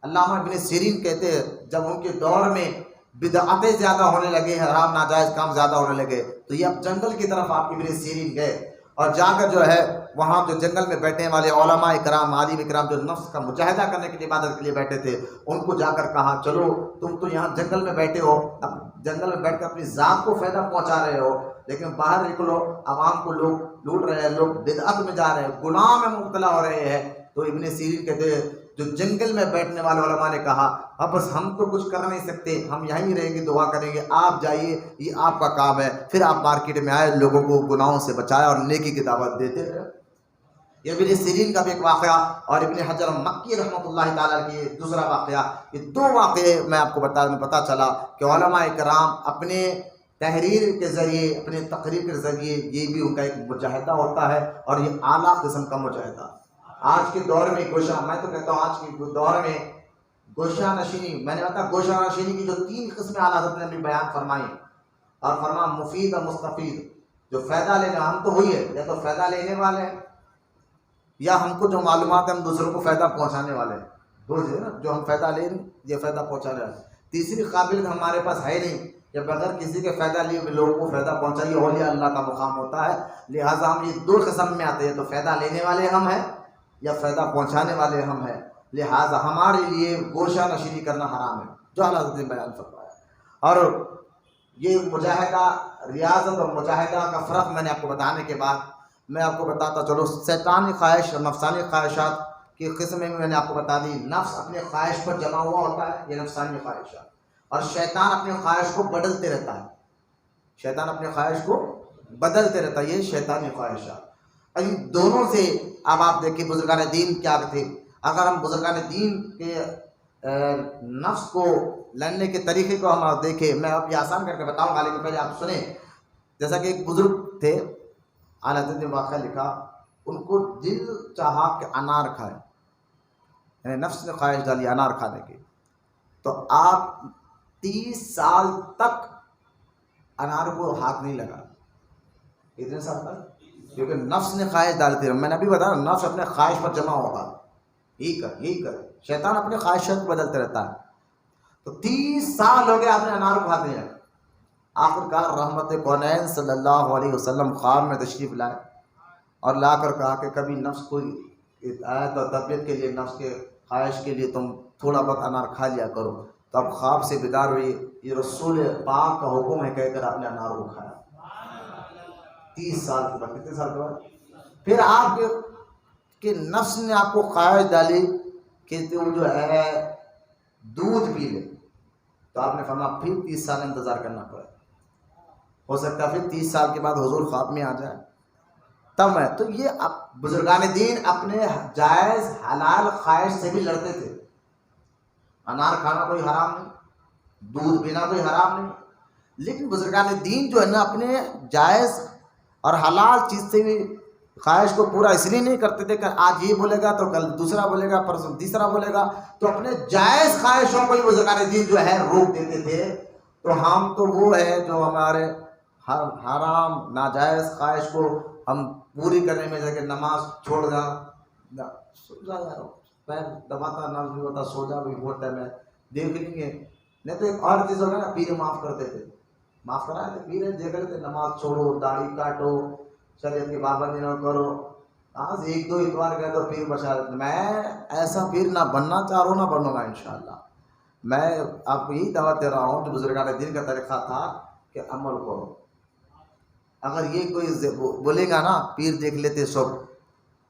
علامہ ابن سیرین کہتے ہیں جب ان کے دور میں بدعتیں زیادہ ہونے لگے، حرام ناجائز کام زیادہ ہونے لگے، تو یہ اب جنگل کی طرف آپ ابن سیرین گئے اور جا کر جو ہے وہاں جو جنگل میں بیٹھنے والے علماء اکرام، عالم اکرام جو نفس کا مجاہدہ کرنے کے لیے، عبادت کے لیے بیٹھے تھے، ان کو جا کر کہا چلو تم تو یہاں جنگل میں بیٹھے ہو، اب جنگل میں بیٹھ کر اپنی ذات کو فائدہ پہنچا رہے ہو، لیکن باہر نکلو، عوام کو لوگ لوٹ رہے ہیں، لوگ بدعت میں جا رہے ہیں، گناہ میں مبتلا ہو رہے ہیں۔ تو ابن سیرین کہتے ہیں جو جنگل میں بیٹھنے والے علماء نے کہا اب بس ہم تو کچھ کر نہیں سکتے، ہم یہیں رہیں گے، دعا کریں گے، آپ جائیے، یہ آپ کا کام ہے۔ پھر آپ مارکیٹ میں آئے، لوگوں کو گناہوں سے بچایا اور نیکی کی دعوت دیتے رہے۔ یہ ابن سیرین کا بھی ایک واقعہ، اور ابن حجر مکی رحمۃ اللہ تعالیٰ کی دوسرا واقعہ۔ یہ دو واقعے میں آپ کو پتہ چلا کہ علماء کرام اپنے تحریر کے ذریعے، اپنے تقریر کے ذریعے، یہ بھی ان کا ایک مجاہدہ ہوتا ہے، اور یہ اعلیٰ قسم کا مجاہدہ۔ آج کے دور میں گوشہ، میں تو کہتا ہوں آج کے دور میں گوشہ نشینی، میں نے بتایا گوشہ نشینی کی جو 3 قسمیں اعلیٰ حضرت نے بھی بیان فرمائی، اور فرما مفید اور مستفید، جو فائدہ لینے، ہم تو وہی ہے، یا تو فائدہ لینے والے ہیں یا ہم کو جو معلومات ہیں ہم دوسروں کو فائدہ پہنچانے والے ہیں، دو ہے نا، جو ہم فائدہ لیں یہ فائدہ پہنچا رہے ہیں۔ تیسری قابلیت ہمارے پاس ہے نہیں کہ بغیر کسی کے فائدہ لیے لوگوں کو فائدہ پہنچائیے، اولیاء اللہ کا مقام ہوتا ہے۔ لہٰذا ہم یہ 2 قسم میں آتے ہیں، تو فائدہ لینے والے ہم ہیں یا فائدہ پہنچانے والے ہم ہیں، لہٰذا ہمارے لیے گوشہ نشینی کرنا حرام ہے، جو اعلیٰ حضرت نے بیان فرمایا۔ اور یہ مجاہدہ، ریاضت اور مجاہدہ کا فرق میں نے آپ کو بتانے کے بعد میں آپ کو بتاتا چلو شیطانی خواہش اور نفسانی خواہشات کی قسمیں میں نے آپ کو بتا دی۔ نفس اپنے خواہش پر جمع ہوا ہوتا ہے، یہ نفسانی خواہشات، اور شیطان اپنے خواہش کو بدلتے رہتا ہے، شیطان اپنے خواہش کو بدلتے رہتا ہے، یہ شیطانی خواہشات۔ ان دونوں سے اب آپ دیکھیں بزرگان دین کیا تھے۔ اگر ہم بزرگان دین کے نفس کو لڑنے کے طریقے کو ہم دیکھیں، میں اب یہ آسان کر کے بتاؤں گا لیکن پہلے آپ سنیں۔ جیسا کہ ایک بزرگ تھے، اعلیٰ حضرت نے واقعہ لکھا، ان کو دل چاہا کہ انار کھائے، یعنی نفس نے خواہش ڈالی انار کھانے کی، تو آپ 30 سال تک انار کو ہاتھ نہیں لگا۔ کتنے سال تک؟ کیونکہ نفس نے خواہش ڈالی تھی، میں نے ابھی بتایا نفس اپنے خواہش پر جمع ہوگا، یہی کر، شیطان اپنے خواہشات کو بدلتے رہتا ہے۔ تو 30 سال ہو گئے آپ نے انار کو ہاتھ نہیں لگا۔ آخرکار رحمت کونین صلی اللہ علیہ وسلم خواب میں تشریف لائے اور لا کر کہا کہ کبھی نفس کو تو طبیعت کے لیے نفس کے خواہش کے لیے تم تھوڑا بہت انار کھا لیا کرو. تو اب خواب سے بیدار ہوئی, یہ رسول پاک کا حکم ہے کہہ کر آپ نے انار کو کھایا. 30 سال کے بعد, کتنے سال کے بعد پھر آپ کے نفس نے آپ کو خواہش ڈالی کہ تو جو ہے دودھ پی لے, تو آپ نے فرمایا پھر 30 سال انتظار کرنا پڑا. ہو سکتا ہے پھر 30 سال کے بعد حضور خواب میں آ جائے تب ہے. تو یہ بزرگان دین اپنے جائز حلال خواہش سے بھی لڑتے تھے. انار کھانا کوئی حرام نہیں, دودھ پینا کوئی حرام نہیں, لیکن بزرگان دین جو ہے نا اپنے جائز اور حلال چیز سے بھی خواہش کو پورا اس لیے نہیں کرتے تھے کہ آج یہ بولے گا تو کل دوسرا بولے گا, پرسوں تیسرا بولے گا, تو اپنے جائز خواہشوں کو ہی بزرگان دین جو ہے روک دیتے تھے. تو ہم تو وہ ہے جو ہمارے حرام ناجائز خواہش کو ہم پوری کرنے میں جا کے نماز چھوڑ جا, سو جا یار, پیر دباتا نہ بھی ہوتا, سو جا بھی بہت ٹائم ہے, دیکھ لیں گے. نہیں تو ایک اور چیز ہوگا نا, پیر معاف کرتے تھے, معاف کرا تھے پیر, دیکھ لیتے نماز چھوڑو, داڑھی کاٹو, شریعت کی پابندی نہ کرو. ہاں 1-2 اتوار گئے تو پیر بچا. میں ایسا پیر نہ بننا چاہ رہا ہوں, نہ بنوں گا انشاءاللہ. میں آپ کو یہی دعوت دے رہا ہوں جو بزرگان دین کا طریقہ تھا کہ عمل کرو. اگر یہ کوئی بولے گا نا پیر دیکھ لیتے سب,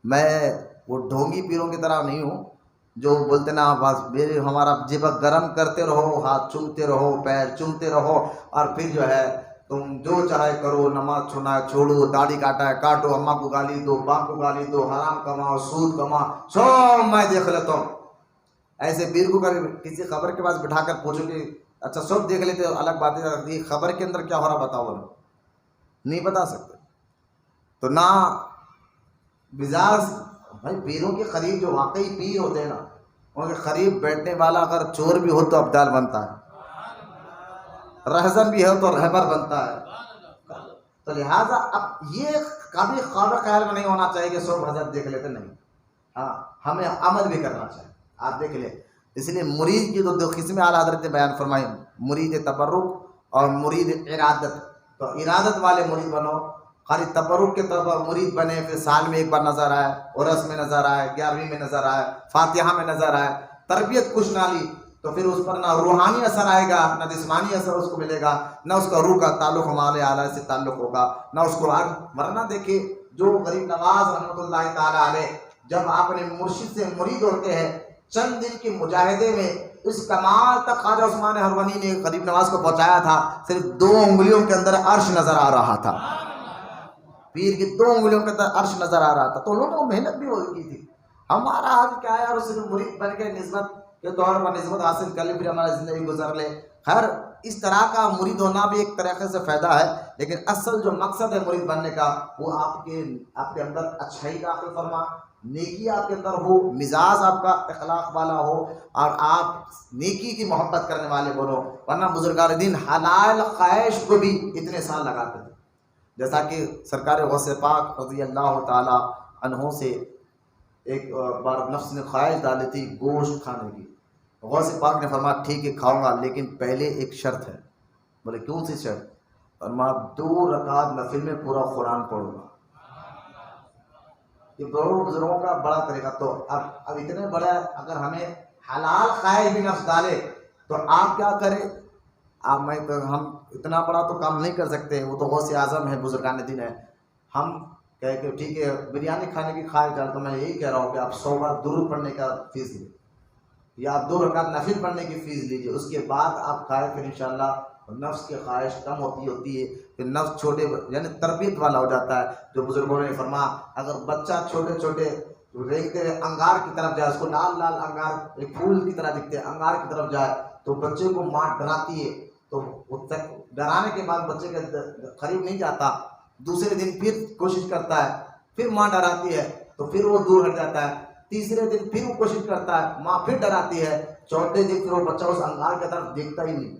میں وہ ڈھونگی پیروں کی طرح نہیں ہوں جو بولتے نا بس میرے ہمارا جیب گرم کرتے رہو, ہاتھ چومتے رہو, پیر چومتے رہو, اور پھر جو ہے تم جو چاہے کرو, نماز چھوڑنا ہے چھوڑو, داڑھی کاٹا ہے کاٹو, اماں کو گالی دو, باپ کو گالی دو, حرام کماؤ, سود کماؤ, سب میں دیکھ لیتا ہوں. ایسے پیر کو کسی خبر کے پاس بٹھا کر پوچھو کہ اچھا سب دیکھ لیتے, الگ باتیں, یہ خبر کے اندر کیا ہو رہا بتاؤ, نہیں بتا سکتے. تو نہ مزاج بھائی پیروں کے قریب جو واقعی پیر ہوتے ہیں نا, ان کے قریب بیٹھنے والا اگر چور بھی ہو تو ابدال بنتا ہے, رہزن بھی ہو تو رہبر بنتا ہے. تو لہٰذا اب یہ کبھی خواب خیال میں نہیں ہونا چاہیے کہ سب حضرت دیکھ لیتے, نہیں. ہاں ہمیں عمل بھی کرنا چاہیے. آپ دیکھ لیں, اس لیے مرید کی تو 2 قسمیں اعلیٰ حضرت نے بیان فرمائی, مرید تبرک اور مرید ارادت. تو ارادت والے مرید بنو, خالی تبرک کے طور پر مرید بنے, پھر سال میں ایک بار نظر آئے, عرس میں نظر آئے, 11ویں میں نظر آئے, فاتحہ میں نظر آئے, تربیت کچھ نہ لی, تو پھر اس پر نہ روحانی اثر آئے گا, نہ جسمانی اثر اس کو ملے گا, نہ اس کا روح کا تعلق ہمارے اعلیٰ سے تعلق ہوگا, نہ اس کو ورنہ دیکھیے جو غریب نواز رحمۃ اللہ تعالیٰ علیہ جب آپ نے مرشد سے مرید ہوتے ہیں, چند دن کے مجاہدے میں اس کمال تک خواجہ عثمان ہرونی نے غریب نواز کو پہنچایا تھا, صرف 2 انگلیوں کے اندر عرش نظر آ رہا تھا. پیر کی 2 انگلیوں کے اندر عرش نظر آ رہا تھا. تو انہوں نے محنت بھی کی تھی. ہمارا حال کیا ہے یار, صرف مرید بن کے نسبت کے طور پر نسبت حاصل کر لے, پھر ہماری زندگی گزر لے. خیر اس طرح کا مرید ہونا بھی ایک طریقے سے فائدہ ہے, لیکن اصل جو مقصد ہے مرید بننے کا وہ آپ کے اندر اچھائی داخل فرما, نیکی آپ کے اندر ہو, مزاج آپ کا اخلاق والا ہو, اور آپ نیکی کی محبت کرنے والے بنو. ورنہ بزرگان دین حلال خواہش کو بھی اتنے سال لگاتے تھے. جیسا کہ سرکار غوث پاک رضی اللہ تعالی عنہ سے ایک بار نفس نے خواہش ڈالی تھی گوشت کھانے کی. غوث پاک نے فرمایا ٹھیک ہے کھاؤں گا, لیکن پہلے ایک شرط ہے. بولے کیوں سی شرط؟ فرمایا 2 رکعت نفل میں پورا قرآن پڑھوں گا. یہ بزرگوں کا بڑا طریقہ. تو اب اتنے بڑے اگر ہمیں حلال خواہش بھی نفس ڈالے تو آپ کیا کریں, ہم اتنا بڑا تو کام نہیں کر سکتے, وہ تو غوث اعظم ہے, بزرگان دین ہے. ہم کہے کہ ٹھیک ہے بریانی کھانے کی خواہش ڈال, تو میں یہی کہہ رہا ہوں کہ آپ 100 بار درود پڑھنے کا فیس لیں, یا آپ 2 رکعت نفل پڑھنے کی فیس لیجیے. اس کے بعد آپ کھائے, پھر انشاءاللہ نفس کی خواہش کم ہوتی ہے, پھر نفس چھوٹے یعنی تربیت والا ہو جاتا ہے. جو بزرگوں نے فرمایا اگر بچہ چھوٹے چھوٹے دیکھتے ہوئے انگار کی طرف جائے, اس کو لال لال انگار ایک پھول کی طرح دکھتے ہیں, انگار کی طرف جائے تو بچے کو ماں ڈراتی ہے, تو ڈرانے کے بعد بچے کے قریب نہیں جاتا. دوسرے دن پھر کوشش کرتا ہے, پھر ماں ڈراتی ہے تو پھر وہ دور ہٹ جاتا ہے. تیسرے دن پھر وہ کوشش کرتا ہے, ماں پھر ڈراتی ہے. چوتھے دن پھر وہ بچہ اس انگار کی طرف دیکھتا ہی نہیں.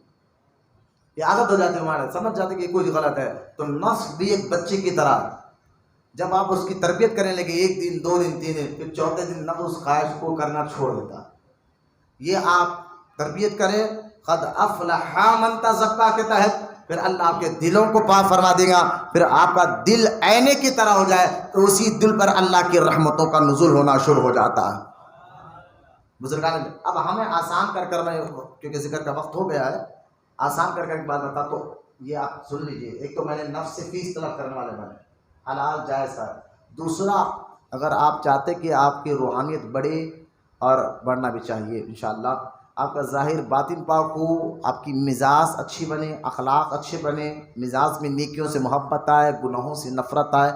یہ عادت ہو جاتی ہے ہمارے, سمجھ جاتے کہ کوئی غلط ہے. تو نفس بھی ایک بچے کی طرح, جب آپ اس کی تربیت کرنے لگے 1 دن 2 دن 3 دن, پھر چوتھے دن نفس اس خواہش کو کرنا چھوڑ دیتا. یہ آپ تربیت کریں, قد افلح من تزکا کے تحت پھر اللہ آپ کے دلوں کو پاک فرما دے گا، پھر آپ کا دل آئینے کی طرح ہو جائے تو اسی دل پر اللہ کی رحمتوں کا نزول ہونا شروع ہو جاتا ہے۔ بزرگان، اب ہمیں آسان کر میں، کیونکہ ذکر کا وقت ہو گیا ہے، آسان کر ایک بات بتا تو یہ آپ سن لیجئے۔ ایک تو میں نے نفس سے فیس طلب کرنے والے بنے، حلال جائز ہے۔ دوسرا، اگر آپ چاہتے کہ آپ کی روحانیت بڑھے، اور بڑھنا بھی چاہیے انشاءاللہ، آپ کا ظاہر باطن پاک ہو، آپ کی مزاج اچھی بنے، اخلاق اچھے بنے، مزاج میں نیکیوں سے محبت آئے، گناہوں سے نفرت آئے،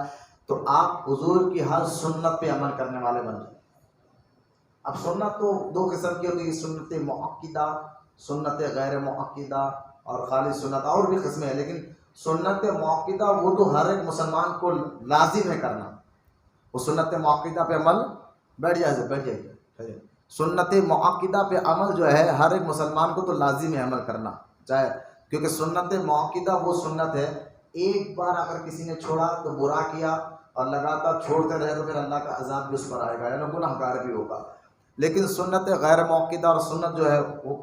تو آپ حضور کی ہر سنت پہ عمل کرنے والے بن جائیں۔ اب سنت تو دو قسم کی ہوتی ہے، سنت مؤکدہ، سنت غیر مؤکدہ، اور خالی سنت، اور بھی قسمیں ہیں، لیکن سنت مؤکدہ وہ تو ہر ایک مسلمان کو لازم ہے کرنا۔ وہ سنت مؤکدہ پہ عمل، بیٹھ جائے سنت مؤکدہ پہ عمل جو ہے ہر ایک مسلمان کو تو لازم ہے عمل کرنا، چاہے، کیونکہ سنت مؤکدہ وہ سنت ہے ایک بار اگر کسی نے چھوڑا تو برا کیا اور لگاتار چھوڑتے رہے تو پھر اللہ کا عذاب بھی اس پر آئے گا، یعنی گناہ گار بھی ہوگا۔ لیکن سنت غیر مؤکدہ اور سنت جو ہے وہ،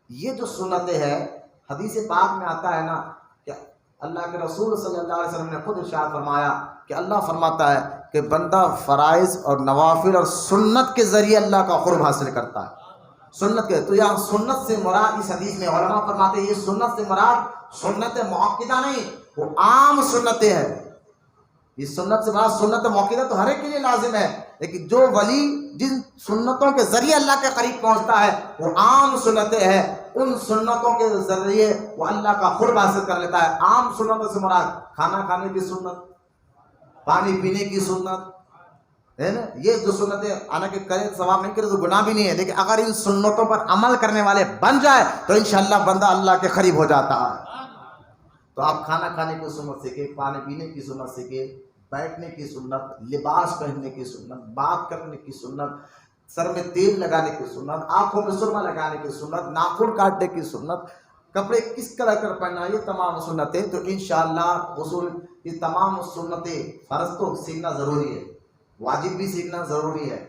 یہ جو سنتیں ہے، حدیث پاک میں آتا ہے نا کہ اللہ کے رسول صلی اللہ علیہ وسلم نے خود ارشاد فرمایا کہ اللہ فرماتا ہے کہ بندہ فرائض اور نوافل اور سنت کے ذریعے اللہ کا قرب حاصل کرتا ہے۔ سنت کے تو یہاں سنت سے مراد، اس حدیث میں علماء فرماتے ہیں یہ سنت سے مراد سنت مؤکدہ نہیں، وہ عام سنتیں ہیں۔ یہ سنت سے مراد سنت مؤکدہ تو ہر ایک کے لیے لازم ہے، لیکن جو ولی جن سنتوں کے ذریعے اللہ کے قریب پہنچتا ہے وہ عام سنتیں ہیں، ان سنتوں کے ذریعے وہ اللہ کا قرب حاصل کر لیتا ہے۔ عام سنتوں سے مراد کھانا کھانے کی سنت، پانی پینے کی سنت ہے نا، یہ جو سنتیں حالانکہ کرے ثواب نہیں کرے تو گناہ بھی نہیں ہے، لیکن اگر ان سنتوں پر عمل کرنے والے بن جائے تو انشاءاللہ بندہ اللہ کے قریب ہو جاتا ہے۔ تو آپ کھانا کھانے کی سنت سیکھیں، پانی پینے کی سنت سیکھیں، بیٹھنے کی سنت، لباس پہننے کی سنت، بات کرنے کی سنت، سر میں تیل لگانے کی سنت، آنکھوں میں سرما لگانے کی سنت، ناخن کاٹنے کی سنت، کپڑے کس طرح کر پہننا، یہ تمام سنتیں تو انشاءاللہ حضور یہ تمام سنتیں فرض تو سیکھنا ضروری ہے، واجب بھی سیکھنا ضروری ہے۔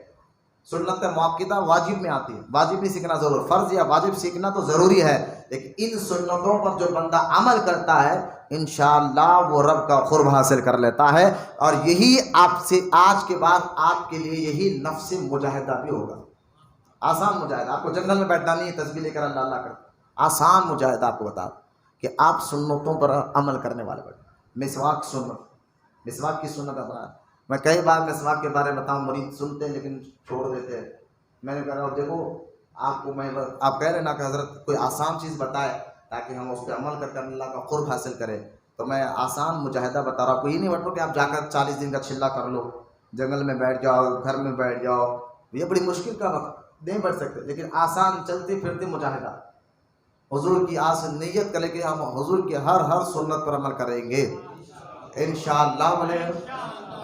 سنت مؤکدہ واجب میں آتی ہے، واجب بھی سیکھنا ضرور، فرض یا واجب سیکھنا تو ضروری ہے، لیکن ان سنتوں پر جو بندہ عمل کرتا ہے انشاءاللہ وہ رب کا قرب حاصل کر لیتا ہے۔ اور یہی آپ سے آج کے بعد آپ کے لیے یہی نفس مجاہدہ بھی ہوگا، آسان مجاہدہ۔ آپ کو جنگل میں بیٹھنا نہیں ہے تسبیح لے کر اللہ اللہ کر، آسان مجاہدہ آپ کو بتا کہ آپ سنتوں پر عمل کرنے والے بڑھیں۔ مسواک سنت، مسواک کی سنت اپنا، میں کئی بار مسواک کے بارے میں بتاؤں، مرید سنتے ہیں لیکن چھوڑ دیتے ہیں۔ میں نے کہا دیکھو آپ کو میں، آپ کہہ رہے نا کہ حضرت کوئی آسان چیز بتائے تاکہ ہم اس پہ عمل کر کے اللہ کا قرب حاصل کریں، تو میں آسان مجاہدہ بتا رہا ہوں۔ کوئی نہیں بتاؤ کہ آپ جا کر 40 دن کا چلا کر لو، جنگل میں بیٹھ جاؤ، گھر میں بیٹھ جاؤ، یہ بڑی مشکل کا وقت نہیں بیٹھ سکتے، لیکن آسان چلتے پھرتے مجاہدہ، حضور کی آس نیت کرے کہ ہم حضور کی ہر سنت پر عمل کریں گے انشاءاللہ۔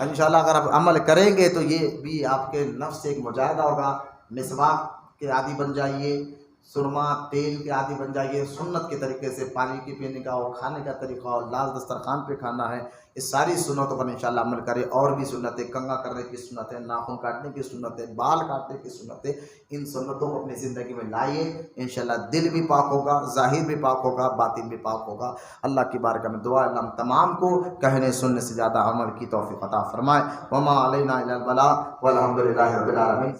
انشاءاللہ اگر آپ عمل کریں گے تو یہ بھی آپ کے نفس سے ایک مجاہدہ ہوگا۔ مسواک کے عادی بن جائیے، سرما تیل کے عادی بن جائیے، سنت کے طریقے سے پانی کی پینے کا ہو، کھانے کا طریقہ ہو، لال دسترخوان پہ کھانا ہے، اس ساری سنتوں پر انشاءاللہ عمل کرے۔ اور بھی سنتیں، کنگھا کرنے کی سنتیں، ناخن کاٹنے کی سنتیں، بال کاٹنے کی سنتیں، ان سنتوں کو اپنی زندگی میں لائیے، انشاءاللہ دل بھی پاک ہوگا، ظاہر بھی پاک ہوگا، باطن بھی پاک ہوگا۔ اللہ کی بارگاہ میں دعا اللہ ہم تمام کو کہنے سننے سے زیادہ عمل کی توفیق عطا فرمائے۔ وما علینا الا البلاغ والحمد للہ رب العالمین۔